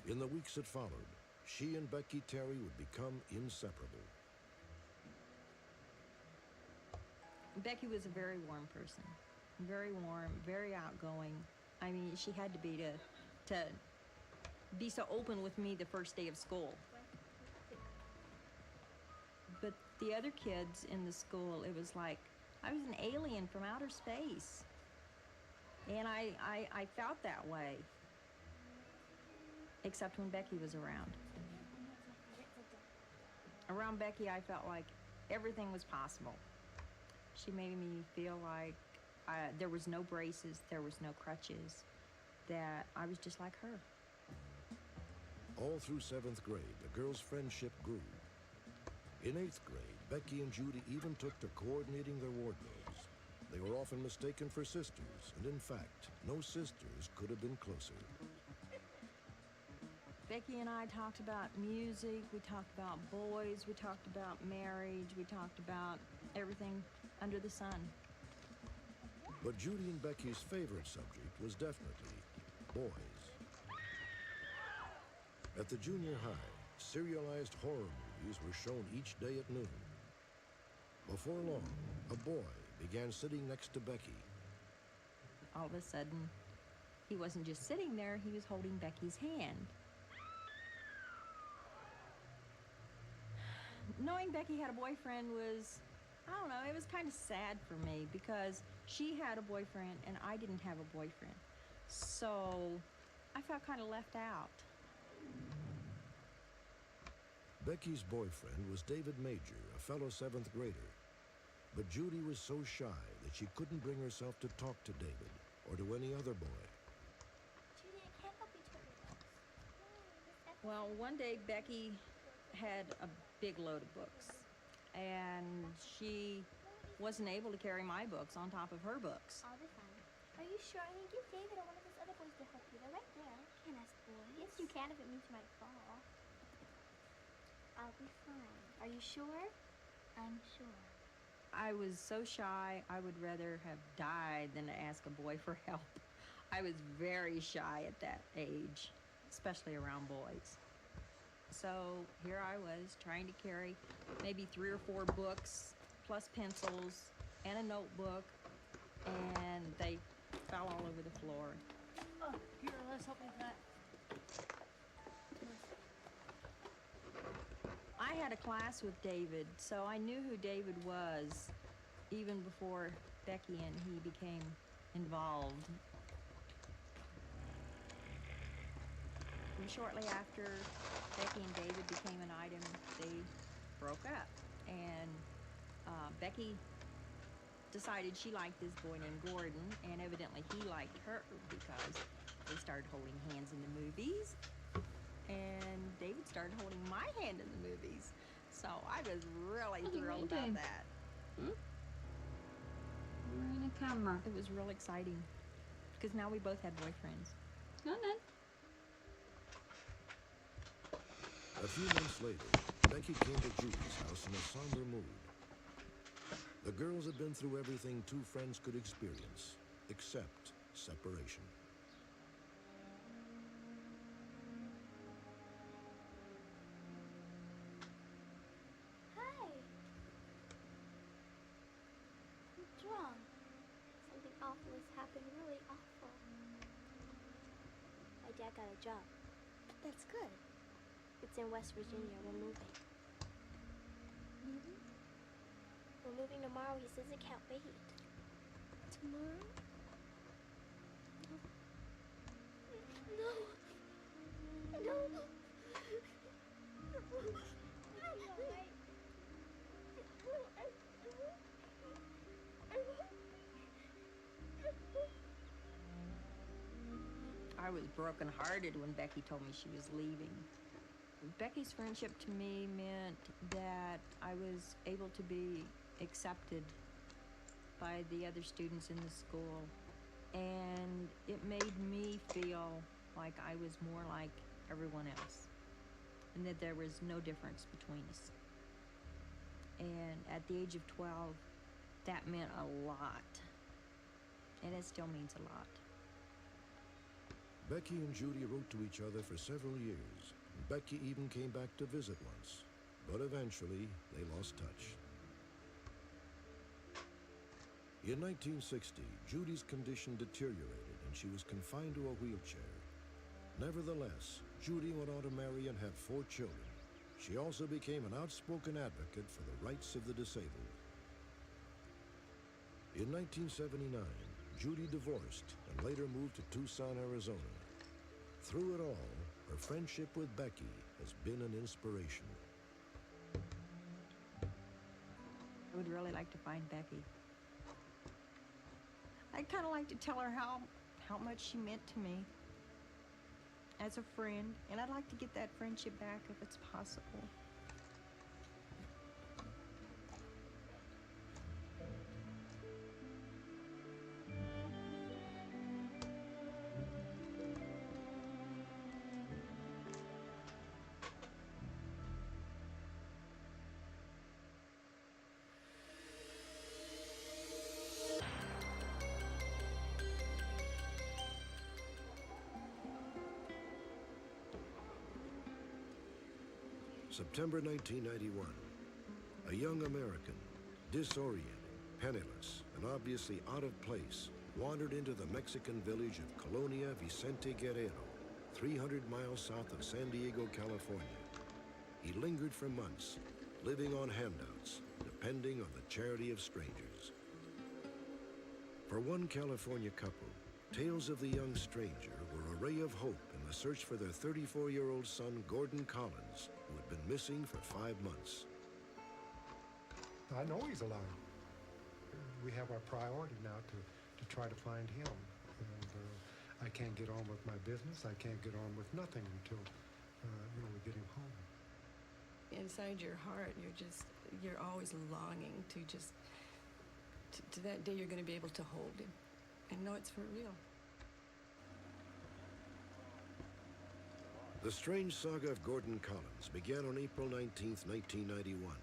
In the weeks that followed, she and Becky Terry would become inseparable. Becky was a very warm person. Very warm, very outgoing. I mean, she had to be to be so open with me the first day of school. But the other kids in the school, it was like I was an alien from outer space. And I felt that way. Except when Becky was around. Around Becky, I felt like everything was possible. She made me feel like there was no braces, there was no crutches, that I was just like her. All through 7th grade, the girls' friendship grew. In 8th grade, Becky and Judy even took to coordinating their wardrobes. They were often mistaken for sisters, and in fact, no sisters could have been closer. Becky and I talked about music, we talked about boys, we talked about marriage, we talked about everything under the sun. But Judy and Becky's favorite subject was definitely boys. At the junior high, serialized horror movies were shown each day at noon. Before long, a boy began sitting next to Becky. All of a sudden, he wasn't just sitting there, he was holding Becky's hand. Knowing Becky had a boyfriend was, I don't know, it was kind of sad for me because she had a boyfriend and I didn't have a boyfriend. So I felt kind of left out. Becky's boyfriend was David Major, a fellow 7th grader. But Judy was so shy that she couldn't bring herself to talk to David or to any other boy. Judy, I can't help you turn your books. Well, one day Becky had a big load of books, and she wasn't able to carry my books on top of her books. I'll be fine. Are you sure? I mean, give David or one of his other boys to help you. They're right there. Can't ask boys. Yes, you can if it means you might fall. I'll be fine. Are you sure? I'm sure. I was so shy, I would rather have died than to ask a boy for help. I was very shy at that age, especially around boys. So here I was trying to carry maybe 3 or 4 books, plus pencils, and a notebook, and they fell all over the floor. Oh, here, let's help you with that. had a class with David, so I knew who David was even before Becky and he became involved. And shortly after Becky and David became an item, they broke up. And Becky decided she liked this boy named Gordon, and evidently he liked her because they started holding hands in the movies. And David started holding my hand in the movies. So I was really thrilled about that. We're in a camera. It was real exciting because now we both had boyfriends. Go on then. A few months later, Becky came to Judy's house in a somber mood. The girls had been through everything two friends could experience, except separation. Hi. What's wrong? Something awful has happened, really awful. My dad got a job. That's good. It's in West Virginia. We're moving. Moving? We're moving tomorrow. He says it can't wait. Tomorrow? No. No. No. I was brokenhearted when Becky told me she was leaving. Becky's friendship to me meant that I was able to be accepted by the other students in the school, and it made me feel like I was more like everyone else, and that there was no difference between us. And at the age of 12, that meant a lot, and it still means a lot. Becky and Judy wrote to each other for several years. Becky even came back to visit once, but eventually they lost touch. In 1960, Judy's condition deteriorated and she was confined to a wheelchair. Nevertheless, Judy went on to marry and have 4 children. She also became an outspoken advocate for the rights of the disabled. In 1979, Judy divorced and later moved to Tucson, Arizona. Through it all, her friendship with Becky has been an inspiration. I would really like to find Becky. I'd kind of like to tell her how much she meant to me as a friend, and I'd like to get that friendship back if it's possible. September 1991. A young American, disoriented, penniless, and obviously out of place, wandered into the Mexican village of Colonia Vicente Guerrero, 300 miles south of San Diego, California. He lingered for months, living on handouts, depending on the charity of strangers. For one California couple, tales of the young stranger were a ray of hope in the search for their 34-year-old son, Gordon Collins, who had been missing for 5 months. I know he's alive. We have our priority now to try to find him. And I can't get on with my business. I can't get on with nothing until, we get him home. Inside your heart, you're always longing to that day you're going to be able to hold him and know it's for real. The strange saga of Gordon Collins began on April 19th, 1991.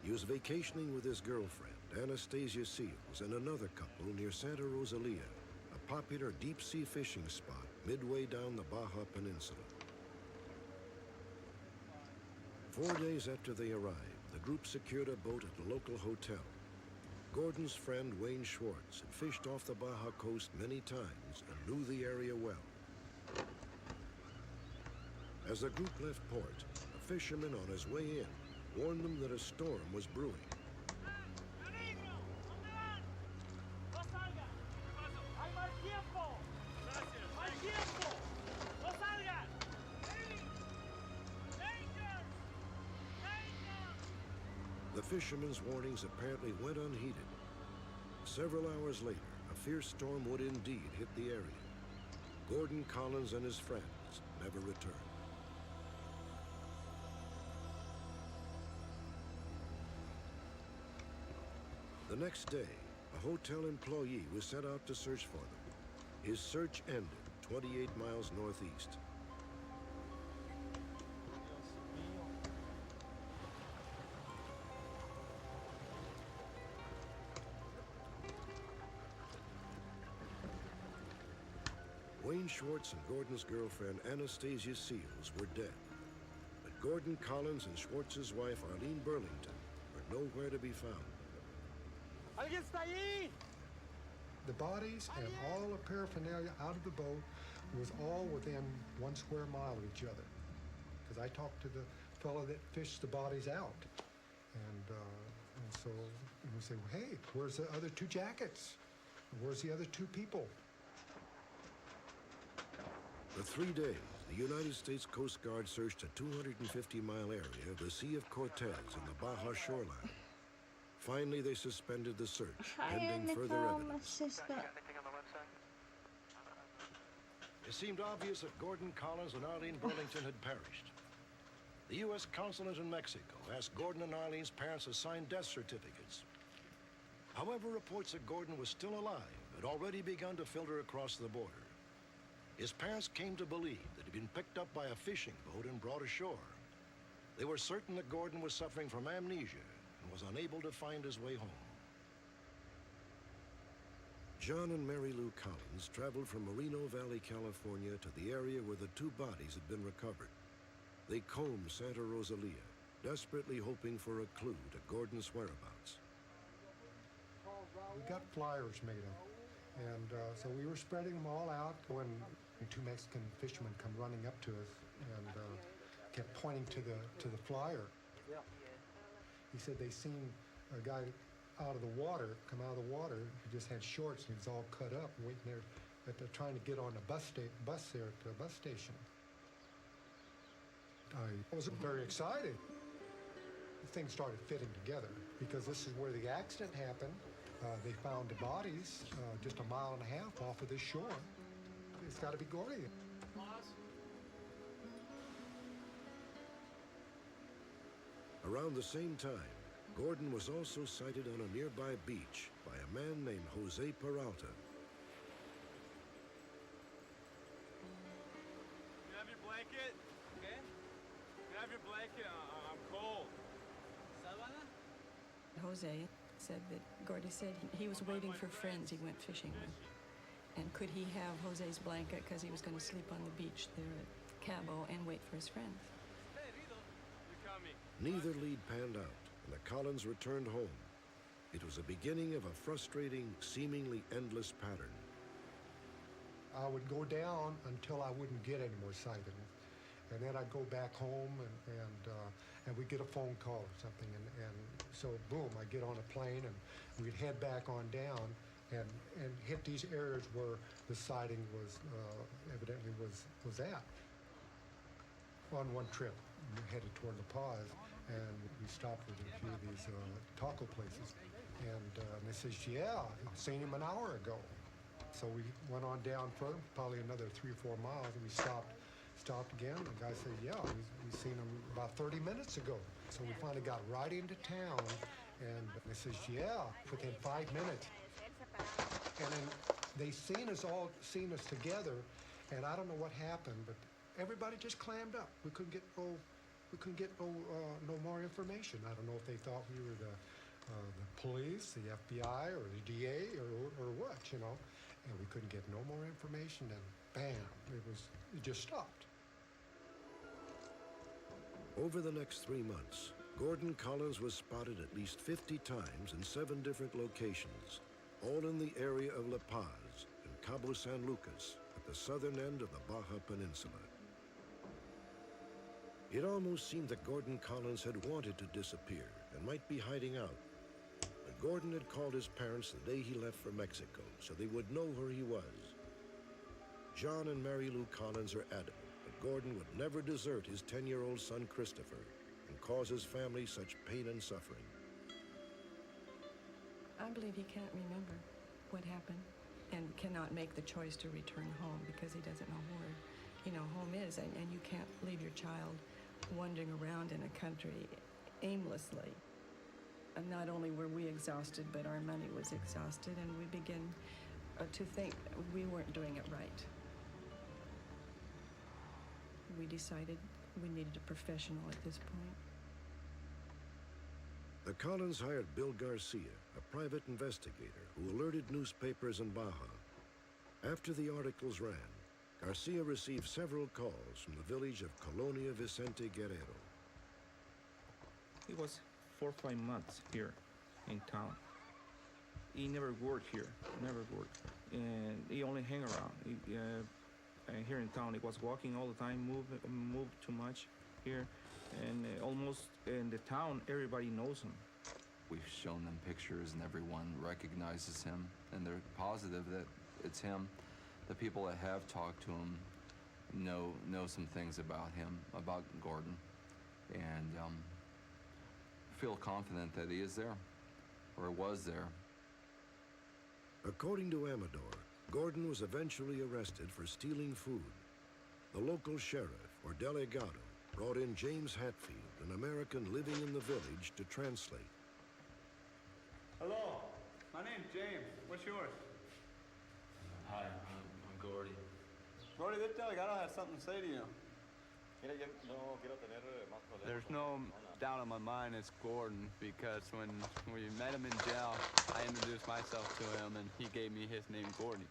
He was vacationing with his girlfriend, Anastasia Seals, and another couple near Santa Rosalia, a popular deep-sea fishing spot midway down the Baja Peninsula. 4 days after they arrived, the group secured a boat at a local hotel. Gordon's friend, Wayne Schwartz, had fished off the Baja coast many times and knew the area well. As the group left port, a fisherman on his way in warned them that a storm was brewing. The fisherman's warnings apparently went unheeded. Several hours later, a fierce storm would indeed hit the area. Gordon Collins and his friends never returned. The next day, a hotel employee was sent out to search for them. His search ended 28 miles northeast. Wayne Schwartz and Gordon's girlfriend, Anastasia Seals, were dead. But Gordon Collins and Schwartz's wife, Arlene Burlington, were nowhere to be found. The bodies and all the paraphernalia out of the boat was all within 1 square mile of each other. Because I talked to the fellow that fished the bodies out. And so we say, well, hey, where's the other 2 jackets? Where's the other 2 people? For 3 days, the United States Coast Guard searched a 250-mile area of the Sea of Cortez in the Baja shoreline. Finally, they suspended the search, pending further evidence. It seemed obvious that Gordon Collins and Arlene Burlington had perished. The U.S. consulate in Mexico asked Gordon and Arlene's parents to sign death certificates. However, reports that Gordon was still alive had already begun to filter across the border. His parents came to believe that he'd been picked up by a fishing boat and brought ashore. They were certain that Gordon was suffering from amnesia and was unable to find his way home. John and Mary Lou Collins traveled from Moreno Valley, California to the area where the 2 bodies had been recovered. They combed Santa Rosalia, desperately hoping for a clue to Gordon's whereabouts. We got flyers made up, and so we were spreading them all out when 2 Mexican fishermen come running up to us and kept pointing to the flyer. He said they seen a guy come out of the water. He just had shorts and he was all cut up, waiting there, trying to get on the bus there at the bus station. I was very excited. Things started fitting together because this is where the accident happened. They found the bodies just a mile and a half off of this shore. It's got to be Gordy. Around the same time, Gordon was also sighted on a nearby beach by a man named Jose Peralta. You have your blanket? Okay. You have your blanket? I'm cold. Sabana? Jose said that Gordy said he was waiting for friends he went fishing with. And could he have Jose's blanket because he was going to sleep on the beach there at Cabo and wait for his friends? Neither lead panned out, and the Collins returned home. It was the beginning of a frustrating, seemingly endless pattern. I would go down until I wouldn't get any more sightings. And then I'd go back home and we'd get a phone call or something. And so, boom, I'd get on a plane and we'd head back on down and hit these areas where the sighting was evidently was at. On one trip, we headed toward La Paz, and we stopped at a few of these taco places. And they says, yeah, I seen him an hour ago. So we went on down further, probably another 3 or 4 miles, and we stopped again. The guy said, yeah, we seen him about 30 minutes ago. So we finally got right into town, and they says, yeah, within 5 minutes. And then they seen us together, and I don't know what happened, but everybody just clammed up. We couldn't get no more information. I don't know if they thought we were the police, the FBI, or the DA, or what, you know. And we couldn't get no more information, and bam, it just stopped. Over the next 3 months, Gordon Collins was spotted at least 50 times in 7 different locations, all in the area of La Paz and Cabo San Lucas at the southern end of the Baja Peninsula. It almost seemed that Gordon Collins had wanted to disappear and might be hiding out. But Gordon had called his parents the day he left for Mexico, so they would know where he was. John and Mary Lou Collins are adamant that Gordon would never desert his 10-year-old son Christopher and cause his family such pain and suffering. I believe he can't remember what happened and cannot make the choice to return home because he doesn't know where, home is. And you can't leave your child wandering around in a country aimlessly. And not only were we exhausted, but our money was exhausted, and we began to think we weren't doing it right. We decided we needed a professional at this point. The Collins hired Bill Garcia, a private investigator who alerted newspapers in Baja. After the articles ran, Garcia received several calls from the village of Colonia Vicente Guerrero. He was 4 or 5 months here in town. He never worked here, never worked. And he only hang around. Here in town, he was walking all the time, moved too much here. And almost in the town, everybody knows him. We've shown them pictures and everyone recognizes him, and they're positive that it's him. The people that have talked to him know some things about him, about Gordon, and feel confident that he is there, or was there. According to Amador, Gordon was eventually arrested for stealing food. The local sheriff, or delegado, brought in James Hatfield, an American living in the village, to translate. Hello, my name's James. What's yours? Hi, I'm Gordy. Gordy, this delegado has something to say to you. There's no doubt in my mind it's Gordon, because when we met him in jail, I introduced myself to him and he gave me his name, Gordy.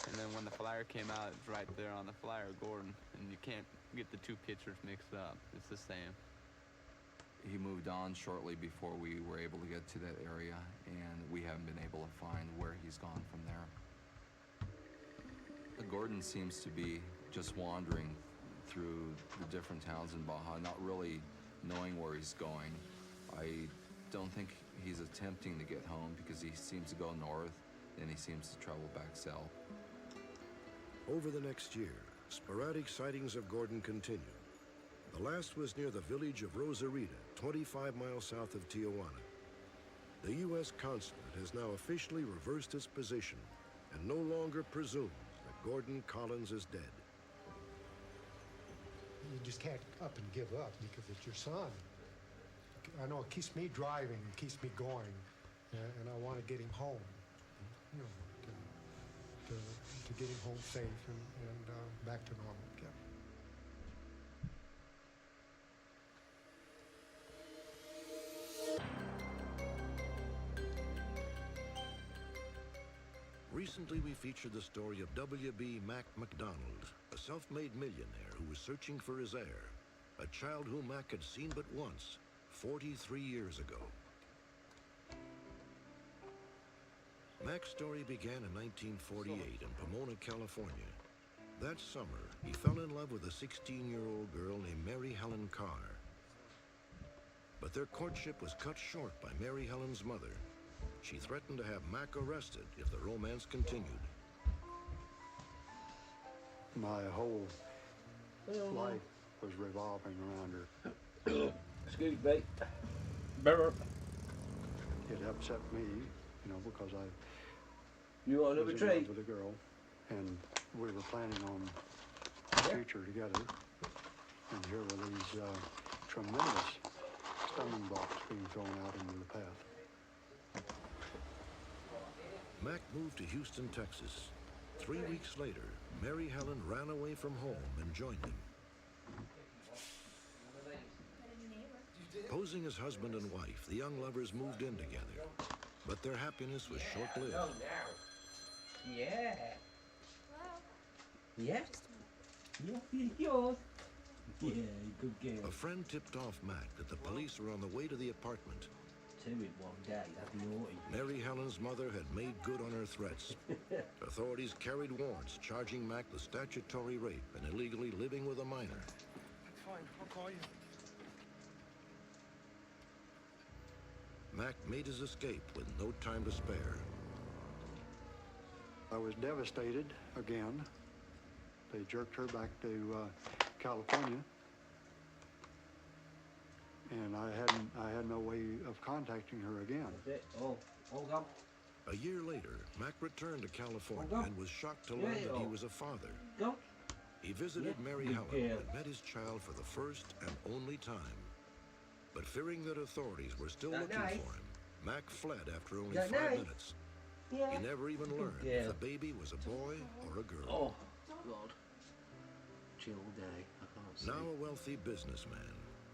And then when the flyer came out, it's right there on the flyer, Gordon, and you can't get the two pictures mixed up. It's the same. He moved on shortly before we were able to get to that area, and we haven't been able to find where he's gone from there. Gordon seems to be just wandering through the different towns in Baja, not really knowing where he's going. I don't think he's attempting to get home because he seems to go north, and he seems to travel back south. Over the next year, sporadic sightings of Gordon continued. The last was near the village of Rosarita, 25 miles south of Tijuana. The U.S. consulate has now officially reversed its position and no longer presumes that Gordon Collins is dead. You just can't up and give up because it's your son. I know it keeps me driving, it keeps me going, and I want to get him home, to get him home safe and back to normal again. Recently, we featured the story of W.B. Mac McDonald, a self-made millionaire who was searching for his heir, a child whom Mac had seen but once, 43 years ago. Mac's story began in 1948 in Pomona, California. That summer, he fell in love with a 16-year-old girl named Mary Helen Carr. But their courtship was cut short by Mary Helen's mother. She threatened to have Mac arrested if the romance continued. My whole life was revolving around her. Excuse me. It upset me, because I You want a was in retreat? love with a girl, and we were planning on a future together. And here were these tremendous stumbling blocks being thrown out into the path. Mac moved to Houston, Texas. 3 weeks later, Mary Helen ran away from home and joined him. Posing as husband and wife, the young lovers moved in together. But their happiness was short-lived. Yeah. Yeah? Yeah, yours. Yeah, good girl. A friend tipped off Mac that the police were on the way to the apartment. Two in one day, that'd be naughty. Mary Helen's mother had made good on her threats. Authorities carried warrants charging Mac with statutory rape and illegally living with a minor. Fine, I'll call you. Mac made his escape with no time to spare. I was devastated again. They jerked her back to California. And I had no way of contacting her again. Oh, hold on. A year later, Mac returned to California and was shocked to learn that he was a father. He visited Mary Helen and met his child for the first and only time. But fearing that authorities were still looking for him, Mac fled after only 5 minutes. He never even learned if the baby was a boy or a girl. Oh, God. Chill day. I can't see. Now a wealthy businessman,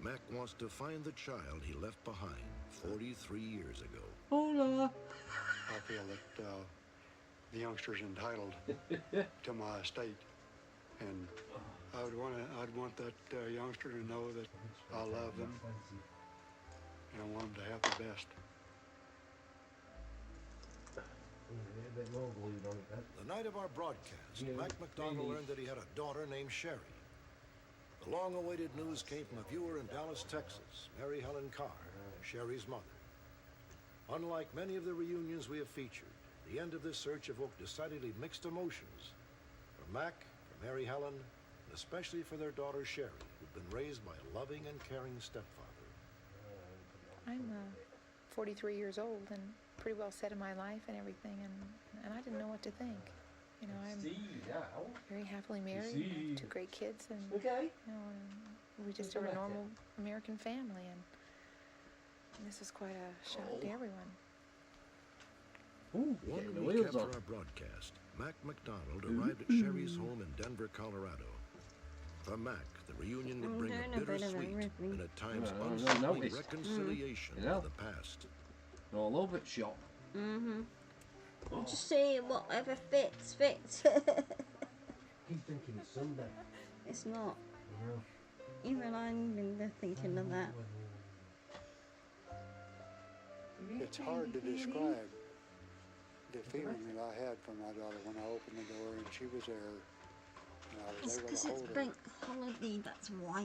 Mac wants to find the child he left behind 43 years ago. Hola. I feel that the youngster's entitled to my estate. And I'd want that youngster to know that I love them. And I want them to have the best. The night of our broadcast, Mac McDonald learned that he had a daughter named Sherry. The long-awaited news came from a viewer in Dallas, Texas, Mary Helen Carr, Sherry's mother. Unlike many of the reunions we have featured, the end of this search evoked decidedly mixed emotions. For Mac, for Mary Helen, and especially for their daughter Sherry, who'd been raised by a loving and caring stepfather. I'm 43 years old and pretty well set in my life and everything, and I didn't know what to think. You know, I'm very happily married, and have 2 great kids, and you know, and we just are a normal American family, and this is quite a shock to everyone. One week after our broadcast, Mac McDonald arrived at Sherry's home in Denver, Colorado. For Mac, the reunion would bring a bittersweet and at times unsettling reconciliation of the past. All over it, shop. Just say whatever fits. Keep thinking it's Sunday. It's not. Even I'm been thinking of that. It's hard to describe the feeling that I had for my daughter when I opened the door and she was there. And I was able Because to hold it's her. bank holiday, that's why.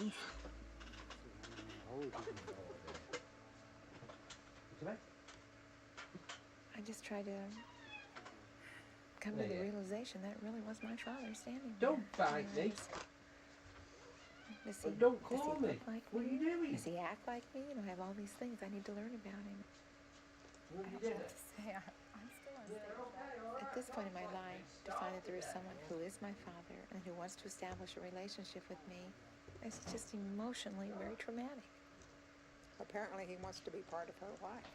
I just tried to come to the realization that it really was my father standing there. Don't bite me. Does he, Don't does call he me. look like What are me? you doing? Does he act like me? You know, I have all these things I need to learn about him. I don't know what to say. I'm still on stage. At this point in my life, to find that there is someone who is my father and who wants to establish a relationship with me, it's just emotionally very traumatic. Apparently he wants to be part of her life.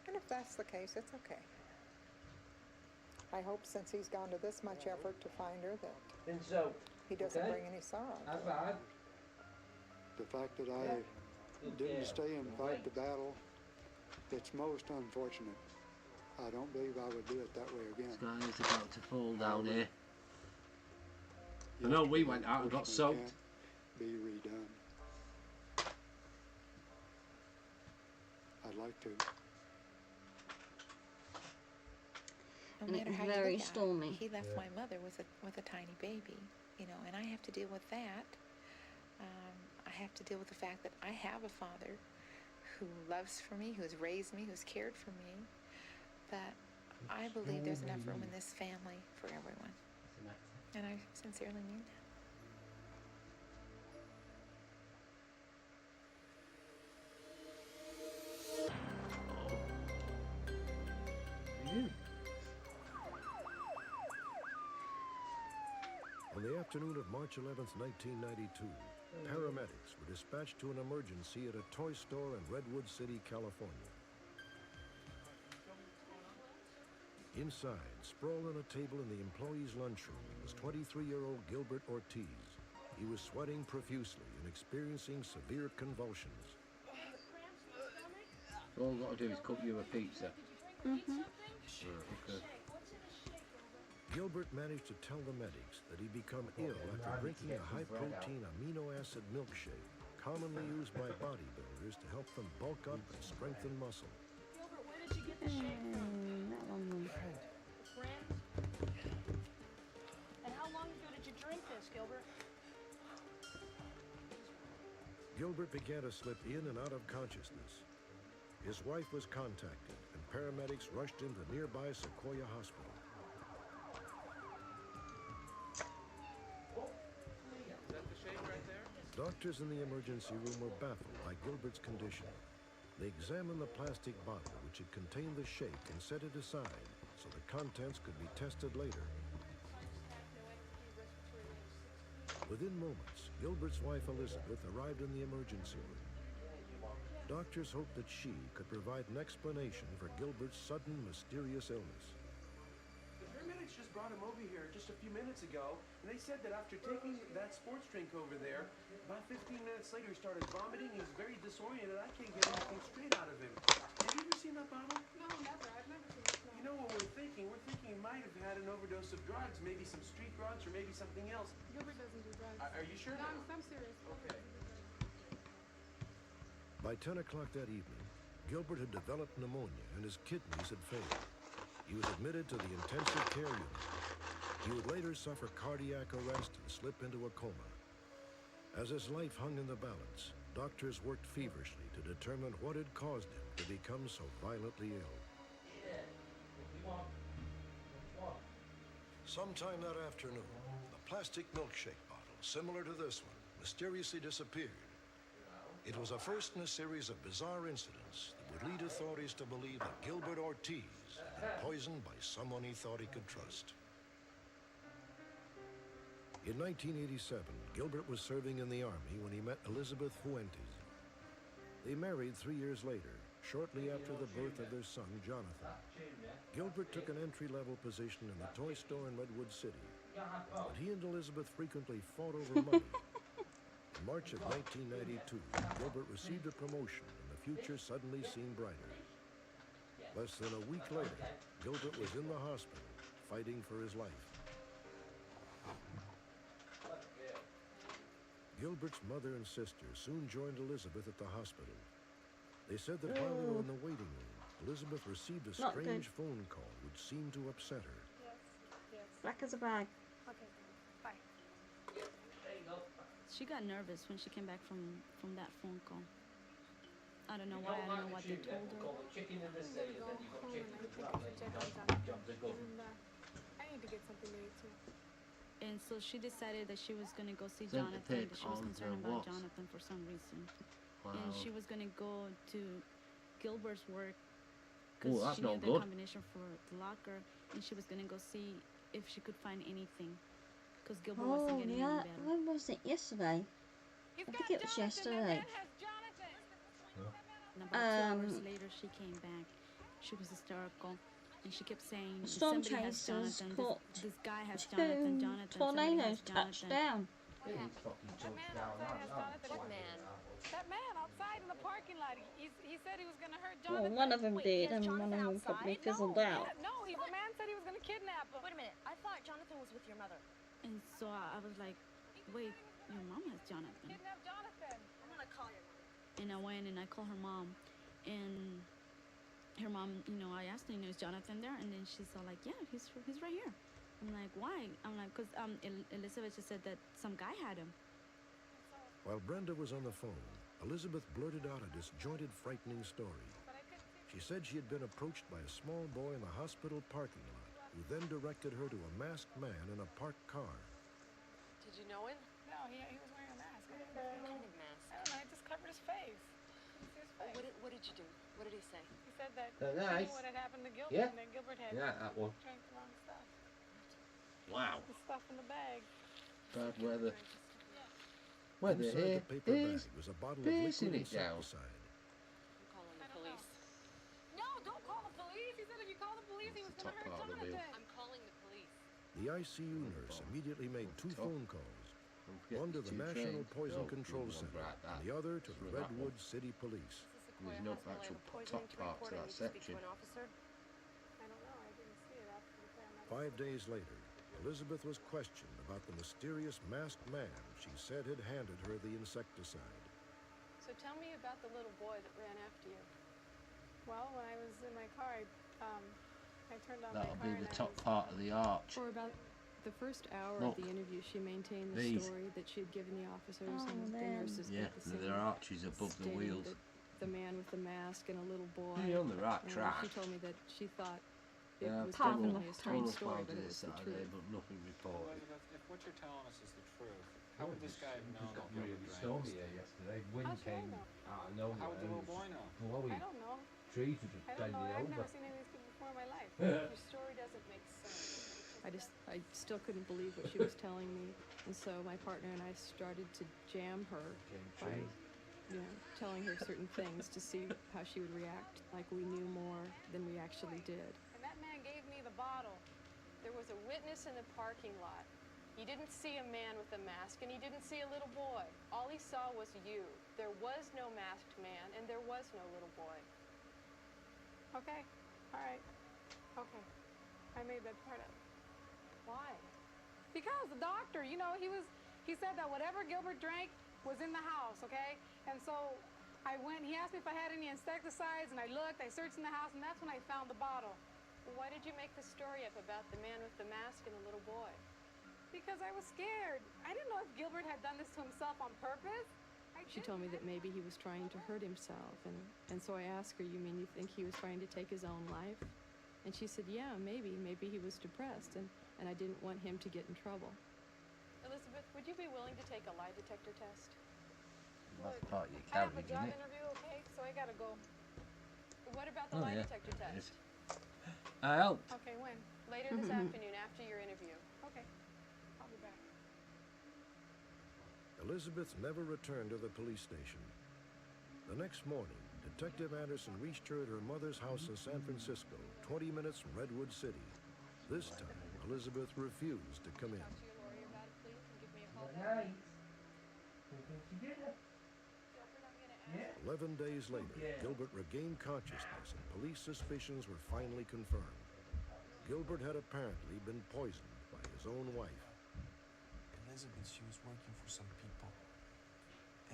And if that's the case, it's okay. I hope since he's gone to this much effort to find her that he doesn't bring any sorrow. The fact that I didn't stay and fight the battle, it's most unfortunate. I don't believe I would do it that way again. Sky is about to fall down here. I know we went out and got soaked. Be redone. I'd like to. No And matter it's how very you look at it, stormy. he left my mother with a tiny baby, you know, and I have to deal with that. I have to deal with the fact that I have a father who loves for me, who's raised me, who's cared for me. But I believe there's enough room in this family for everyone, and I sincerely mean that. On the afternoon of March 11th, 1992, paramedics were dispatched to an emergency at a toy store in Redwood City, California. Inside, sprawled on a table in the employee's lunchroom, was 23-year-old Gilbert Ortiz. He was sweating profusely and experiencing severe convulsions. All I've got to do is cook you a pizza. Okay. Gilbert managed to tell the medics that he'd become ill after drinking a high-protein amino acid milkshake, commonly used by bodybuilders to help them bulk up and strengthen muscle. Gilbert, where did you get the shake from? And how long ago did Gilbert? Gilbert began to slip in and out of consciousness. His wife was contacted, and paramedics rushed him to nearby Sequoia Hospital. Doctors in the emergency room were baffled by Gilbert's condition. They examined the plastic bottle which had contained the shake and set it aside so the contents could be tested later. Within moments, Gilbert's wife Elizabeth arrived in the emergency room. Doctors hoped that she could provide an explanation for Gilbert's sudden, mysterious illness. The paramedics just brought him over here just a few minutes ago, and they said that after taking that sports drink over there, about 15 minutes later he started vomiting. He's very disoriented. I can't get anything straight out of him. Have you ever seen that bottle? No, never. I've never seen this. You know what we're thinking? We're thinking he might have had an overdose of drugs, maybe some street drugs or maybe something else. Gilbert doesn't do drugs. Are you sure? No, I'm serious. Okay. By 10 o'clock that evening, Gilbert had developed pneumonia and his kidneys had failed. He was admitted to the intensive care unit. He would later suffer cardiac arrest and slip into a coma. As his life hung in the balance, doctors worked feverishly to determine what had caused him to become so violently ill. Sometime that afternoon, a plastic milkshake bottle similar to this one mysteriously disappeared. It was a first in a series of bizarre incidents that would lead authorities to believe that Gilbert Ortiz had been poisoned by someone he thought he could trust. In 1987, Gilbert was serving in the Army when he met Elizabeth Fuentes. They married 3 years later, shortly after the birth of their son, Jonathan. Gilbert took an entry-level position in the toy store in Redwood City, but he and Elizabeth frequently fought over money. In March of 1992, Gilbert received a promotion and the future suddenly seemed brighter. Less than a week later, Gilbert was in the hospital, fighting for his life. Gilbert's mother and sister soon joined Elizabeth at the hospital. They said that while they were in the waiting room, Elizabeth received a strange phone call which seemed to upset her. Yes. Black as a bag. Okay, bye. She got nervous when she came back from that phone call. I don't know why. I don't know what they told her. I need to get something to eat too. And so she decided that she was gonna go see Sent the Jonathan. pig That she was on concerned the about walks. Jonathan for some reason. Wow. And she was gonna go to Gilbert's work Oh, because that's she knew not the good. combination for the locker, and she was gonna go see if she could find anything, because Gilbert Oh, wasn't getting yeah. any better. When was it? Yesterday? I think it was yesterday. And about 2 hours later, she came back. She was hysterical, and she kept saying, Storm "Somebody has chasers Jonathan. caught This guy has two Jonathan. Jonathan. Somebody tornadoes has touched Jonathan." down. What man? That man outside in the parking lot. He said he was going to hurt Well, Jonathan. one of them did, and one of them probably fizzled out. No, the man said he was going to kidnap him. Wait a minute. I thought Jonathan was with your mother. And so I was like, "Wait, your mom has Jonathan." Kidnap Jonathan. I'm going to call your mom. And I went and I called her mom, and her mom, I asked her, "Is Jonathan there?" And then she's all like, "Yeah, he's right here." I'm like, "Why?" I'm like, "Cause Elizabeth just said that some guy had him." While Brenda was on the phone, Elizabeth blurted out a disjointed, frightening story. She said she had been approached by a small boy in the hospital parking lot, who then directed her to a masked man in a parked car. Did you know him? No, he was wearing a mask. What kind of mask? I don't know. He just covered his face. His face. What did you do? What did he say? He said that They're he nice. knew what had happened to Gilbert, Yeah. and that Gilbert had Yeah, that one. drank the wrong stuff. Wow. The stuff in the bag. Bad weather. Weather Inside here the paper is bag was a bottle of pissing liquid it down. insecticide. Calling the police. No, don't call the police. He said if you call the police, he was going to hurt part of the Jonathan. I'm calling the police. The ICU nurse immediately made two phone calls, forget one to the the two National trains. Poison Oh, Control good one, Center right, that. and the other to the Through that Redwood one. City Police. There's no actual top parts of that section. I don't know. I didn't see it after the paramedics. 5 days later, Elizabeth was questioned about the mysterious masked man she said had handed her the insecticide. So tell me about the little boy that ran after you. Well, when I was in my car, I turned on That'll my car be the and top I was, part of the arch. For about The first hour Look. of the interview, she maintained the These. story that she had given the officers Oh, and the them. nurses. Yeah, did the same, there are arches above the stating wheels. that the man with the mask and a little boy. You're on the right and track. She told me that she thought it Yeah, was Pardon definitely a the strange tongue. story, but it was the Saturday, truth. but nothing reported. Elizabeth, if what you're telling us is the truth, how would this guy have known that really Gilbert drank stormy this here thing? yesterday. Wind How'd you came know? out of nowhere. How would the and little it was boy know? Blowing. I don't know. Trees were just I don't know. bending I've over. never seen anything before in my life. Your story doesn't make sense. I still couldn't believe what she was telling me, and so my partner and I started to jam her by, telling her certain things to see how she would react, like we knew more than we actually did. And that man gave me the bottle. There was a witness in the parking lot. He didn't see a man with a mask, and he didn't see a little boy. All he saw was you. There was no masked man, and there was no little boy. Okay, all right, okay. I made that part up. Why? Because the doctor, he said that whatever Gilbert drank was in the house, okay? And so I went, he asked me if I had any insecticides, and I looked, I searched in the house, and that's when I found the bottle. Why did you make the story up about the man with the mask and the little boy? Because I was scared. I didn't know if Gilbert had done this to himself on purpose. She told me that maybe he was trying to hurt himself, and so I asked her, you mean you think he was trying to take his own life? And she said, yeah, maybe he was depressed, and I didn't want him to get in trouble. Elizabeth, would you be willing to take a lie detector test? That's part of your I have a carriage, job isn't it? interview, okay? So I gotta go. What about the Oh, lie yeah, detector it test? I helped. Okay, when? Later this afternoon after your interview. Okay, I'll be back. Elizabeth never returned to the police station. The next morning, Detective Anderson reached her at her mother's house in San Francisco, 20 minutes from Redwood City. This time, Elizabeth refused to come in. 11 days later, Gilbert regained consciousness and police suspicions were finally confirmed. Gilbert had apparently been poisoned by his own wife. Elizabeth, she was working for some people,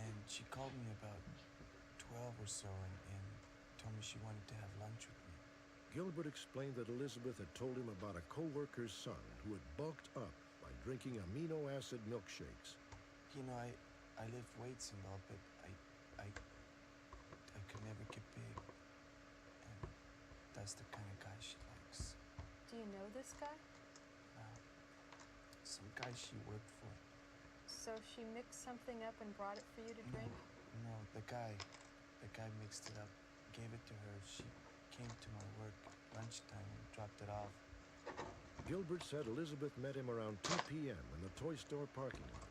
and she called me about 12 or so and told me she wanted to have lunch with me. Gilbert explained that Elizabeth had told him about a co-worker's son who had bulked up by drinking amino acid milkshakes. I lift weights and all, but I could never get big, and that's the kind of guy she likes. Do you know this guy? Some guy she worked for. So she mixed something up and brought it for you to drink? No, the guy mixed it up, gave it to her. She came to my work lunchtime and dropped it off. Gilbert said Elizabeth met him around 2 p.m. in the toy store parking lot.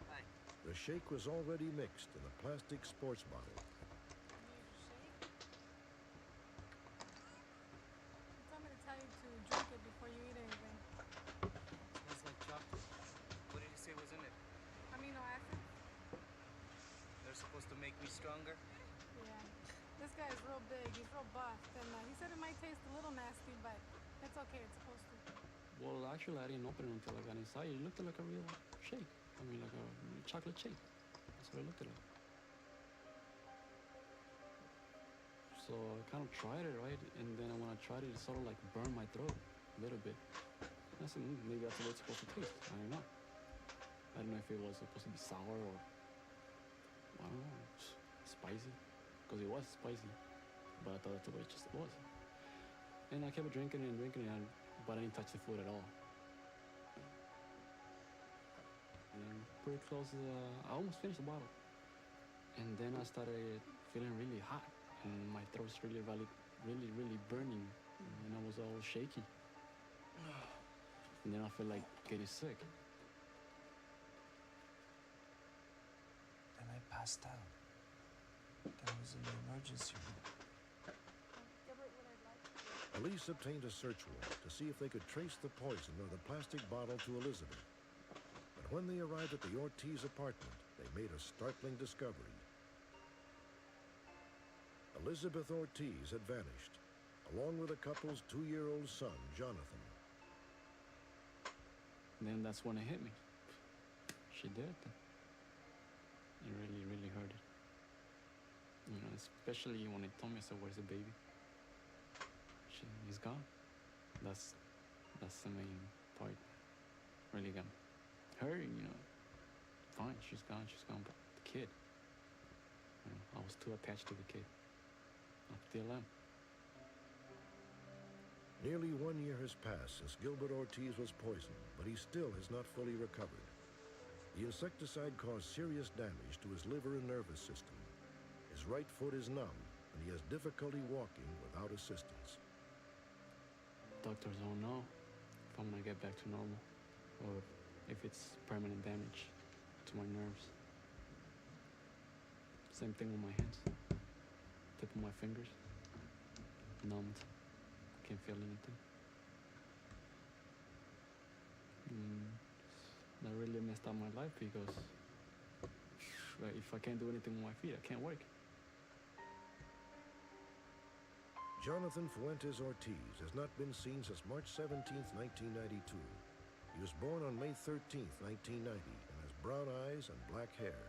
Hi. The shake was already mixed in a plastic sports bottle. Tell me to tell you to drink it before you eat anything. Smells like chocolate. What did he say was in it? Amino acids? They're supposed to make me stronger? Yeah. This guy is real big. He's real buffed. And he said it might taste a little nasty, but it's okay. It's supposed to. Well, actually, I didn't open it until I got inside. It looked like a real shake. I mean, like a chocolate shake. That's what it looked like. So I kind of tried it, right? And then when I tried it, it sort of like burned my throat a little bit. I said, maybe that's what it's supposed to taste. I don't know. I don't know if it was supposed to be sour or, I don't know, spicy. Because it was spicy. But I thought that's the way it just was. And I kept drinking and drinking it, but I didn't touch the food at all. And pretty close, I almost finished the bottle. And then I started feeling really hot. And my throat's really burning. And I was all shaky. And then I felt like getting sick. And I passed out. Then I was in the emergency room. Police obtained a search warrant to see if they could trace the poison or the plastic bottle to Elizabeth. But when they arrived at the Ortiz apartment, they made a startling discovery. Elizabeth Ortiz had vanished, along with the couple's 2-year-old son, Jonathan. And then that's when it hit me. She did. It really hurt it. You know, especially when they told me, so where's the baby? He's gone. That's the main if I really got her, you know, fine, she's gone, but the kid, you know, I was too attached to the kid. I still am. Nearly 1 year has passed since Gilbert Ortiz was poisoned, but he still has not fully recovered. The insecticide caused serious damage to his liver and nervous system. His right foot is numb, and he has difficulty walking without assistance. Doctors don't know if I'm gonna get back to normal, or if it's permanent damage to my nerves. Same thing with my hands. Tip of my fingers, numbed. Can't feel anything. That really messed up my life because if I can't do anything with my feet, I can't work. Jonathan Fuentes Ortiz has not been seen since March 17, 1992. He was born on May 13, 1990, and has brown eyes and black hair.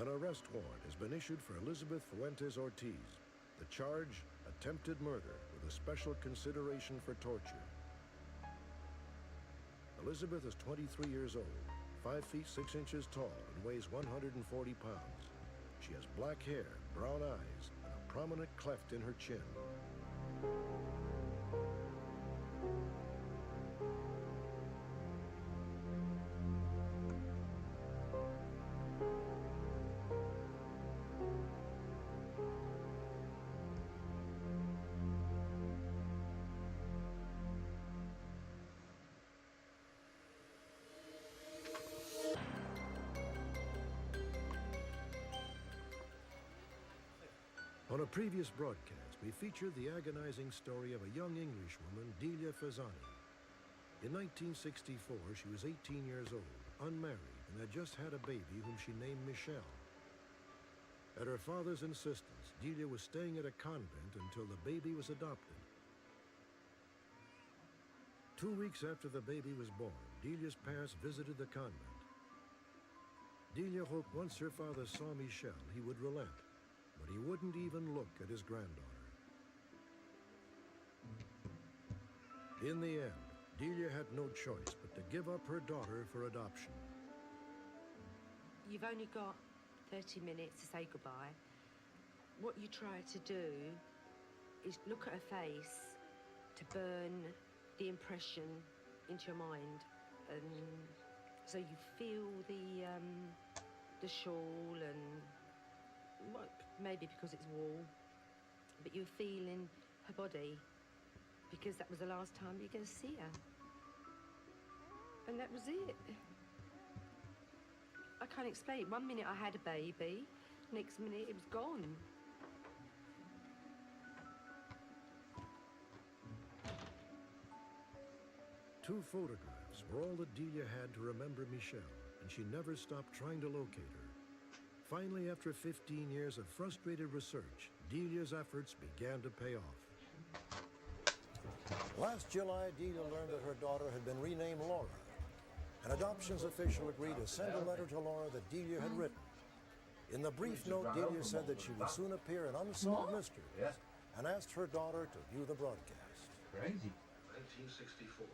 An arrest warrant has been issued for Elizabeth Fuentes Ortiz. The charge, attempted murder with a special consideration for torture. Elizabeth is 23 years old, 5 feet 6 inches tall, and weighs 140 pounds. She has black hair, brown eyes, and a prominent cleft in her chin. On a previous broadcast, we featured the agonizing story of a young English woman, Delia Fasani. In 1964, she was 18 years old, unmarried, and had just had a baby whom she named Michelle. At her father's insistence, Delia was staying at a convent until the baby was adopted. 2 weeks after the baby was born, Delia's parents visited the convent. Delia hoped once her father saw Michelle, he would relent. But he wouldn't even look at his granddaughter. In the end, Delia had no choice but to give up her daughter for adoption. You've only got 30 minutes to say goodbye. What you try to do is look at her face to burn the impression into your mind. And so you feel the shawl and maybe because it's warm, but you're feeling her body because that was the last time you're going to see her. And that was it. I can't explain it. 1 minute I had a baby, next minute it was gone. Two photographs were all that Delia had to remember Michelle, and she never stopped trying to locate her. Finally, after 15 years of frustrated research, Delia's efforts began to pay off. Last July, Delia learned that her daughter had been renamed Laura. An adoptions official agreed to send a letter to Laura that Delia had written. In the brief note, Delia said that she would soon appear in Unsolved Mysteries and asked her daughter to view the broadcast. Crazy. 1964.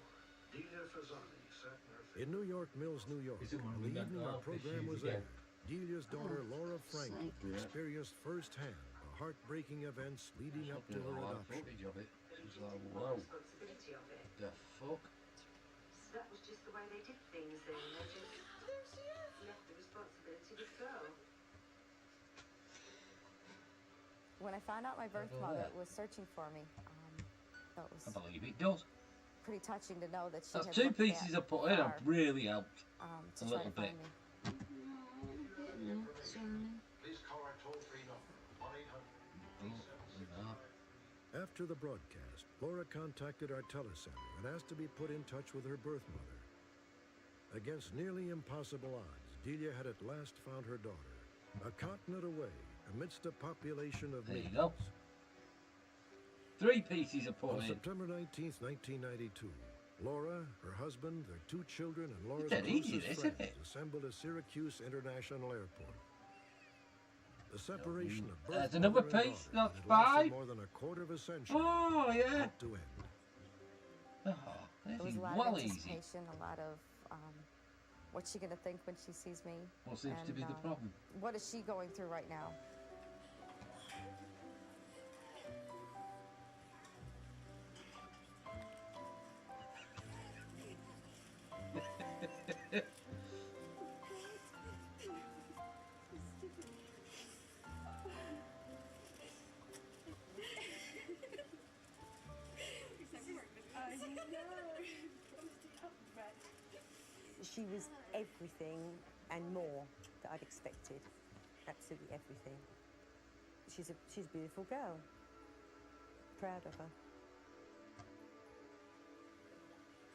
Delia Fasani sat in her... In New York Mills, New York, on the evening our program was aired, Delia's daughter, Laura Franklin, experienced firsthand the heartbreaking events leading up to her adoption. Wow. The fuck? That was just the way they did things then. They just left the responsibility with the girl. When I found out my birth mother was searching for me, that was... I believe it does. Pretty touching to know that she Those had 2 looked pieces I at put in have far, really helped to a try little to find bit. me. Please call our toll-free number, 1-800. After the broadcast, Laura contacted our telecenter and asked to be put in touch with her birth mother. Against nearly impossible odds, Delia had at last found her daughter, a continent away, amidst a population of There you millions. go. 3 pieces I put On in. September 19th, 1992, Laura, her husband, their 2 children, and Laura's dead easy, closest isn't friends it? assembled at Syracuse International Airport. The separation of birth There's another mother and piece, daughter that's that had lasted 5. more than a quarter of a century Oh, yeah. had to end. Oh, this There was is a lot well of easy. anticipation, a lot of what's she going to think when she sees me? What seems to be the problem? What is she going through right now? She was everything and more that I'd expected. Absolutely everything. She's a beautiful girl. Proud of her.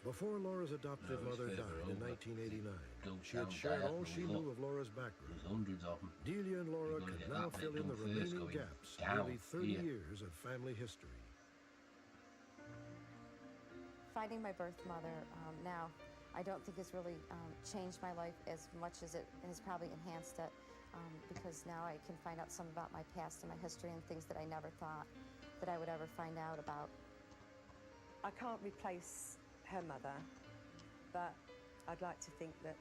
Before Laura's adoptive mother died in 1989, she had shared all she knew of Laura's background. There's hundreds of them. Delia and Laura could now fill in the remaining gaps, nearly 30 years of family history. Finding my birth mother now, I don't think has really changed my life as much as it has probably enhanced it, because now I can find out some about my past and my history and things that I never thought that I would ever find out about. I can't replace her mother, but I'd like to think that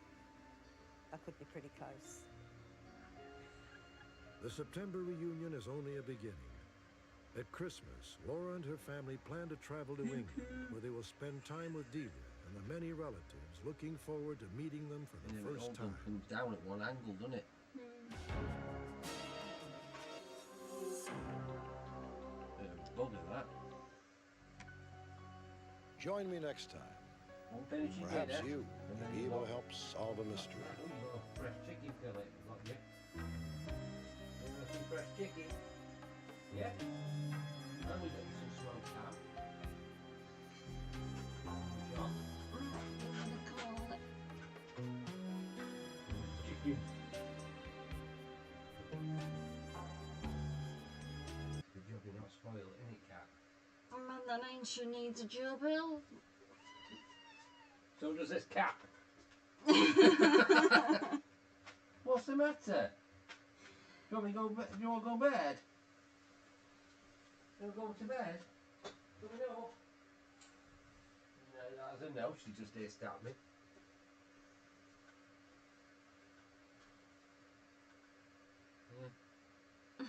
I could be pretty close. The September reunion is only a beginning. At Christmas, Laura and her family plan to travel to England, where they will spend time with Delia and the many relatives looking forward to meeting them for the first time. It comes down at one angle, doesn't it? Bit of a bugger, that. Join me next time. Perhaps you may be able to help solve a mystery. Fresh chicken fillet, got you. Some fresh chicken. Yeah. And we got you some smoked ham. John. Chicken. Good job you're not spoiled, innit, Cat? A man that ain't sure needs a job, Bill. So does this cat. What's the matter? Do you want to go to bed? You want to go to bed? Do we know? No, that's a no. She just hissed at me. Yeah.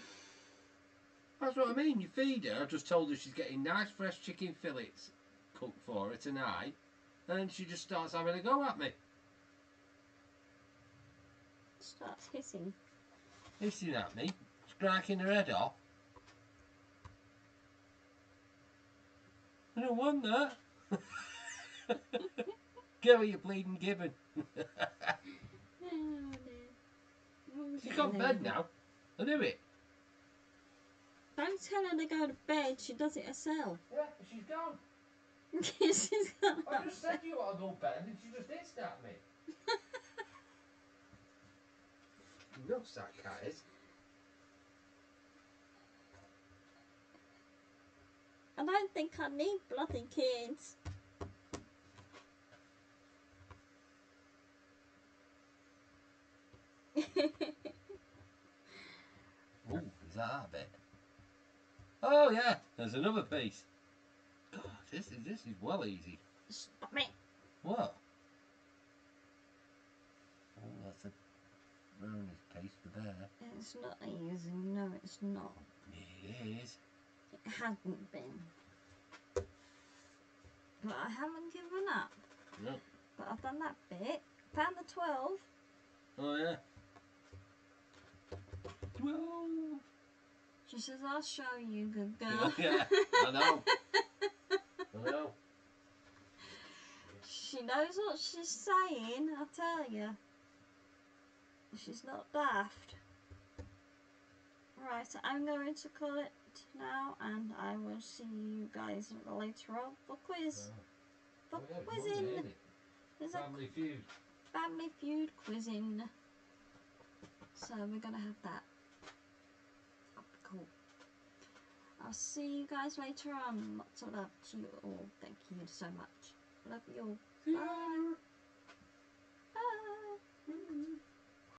That's what I mean. You feed her. I just told her she's getting nice fresh chicken fillets cooked for her tonight. And then she just starts having a go at me. Starts hissing. Hissing at me, striking her head off. I don't want that. Give her your bleeding gibbon. She's got to bed now. I knew it. Don't tell her to go to bed, she does it herself. Yeah, she's gone. She's gone. I just said you ought to go to bed and she just hissed at me. Nuts, that cat is. I don't think I need bloody kids. Oh, is that our bed? Oh yeah, there's another piece. God, this is well easy. Stop it. What? Oh, that's a brownish piece for there. It's not easy, no it's not. It is. It hasn't been. But I haven't given up. No. But I've done that bit. Found the 12. Oh yeah. 12. She says, I'll show you, good girl. Yeah, I know. I know. She knows what she's saying, I tell you. She's not daft. Right, I'm going to call it now, and I will see you guys later on for quiz. For quizzing. There's Family Feud. Family Feud quizzing. So we're going to have that. Cool. I'll see you guys later on. Lots of love to you all. Thank you so much. Love you all. Bye. Bye.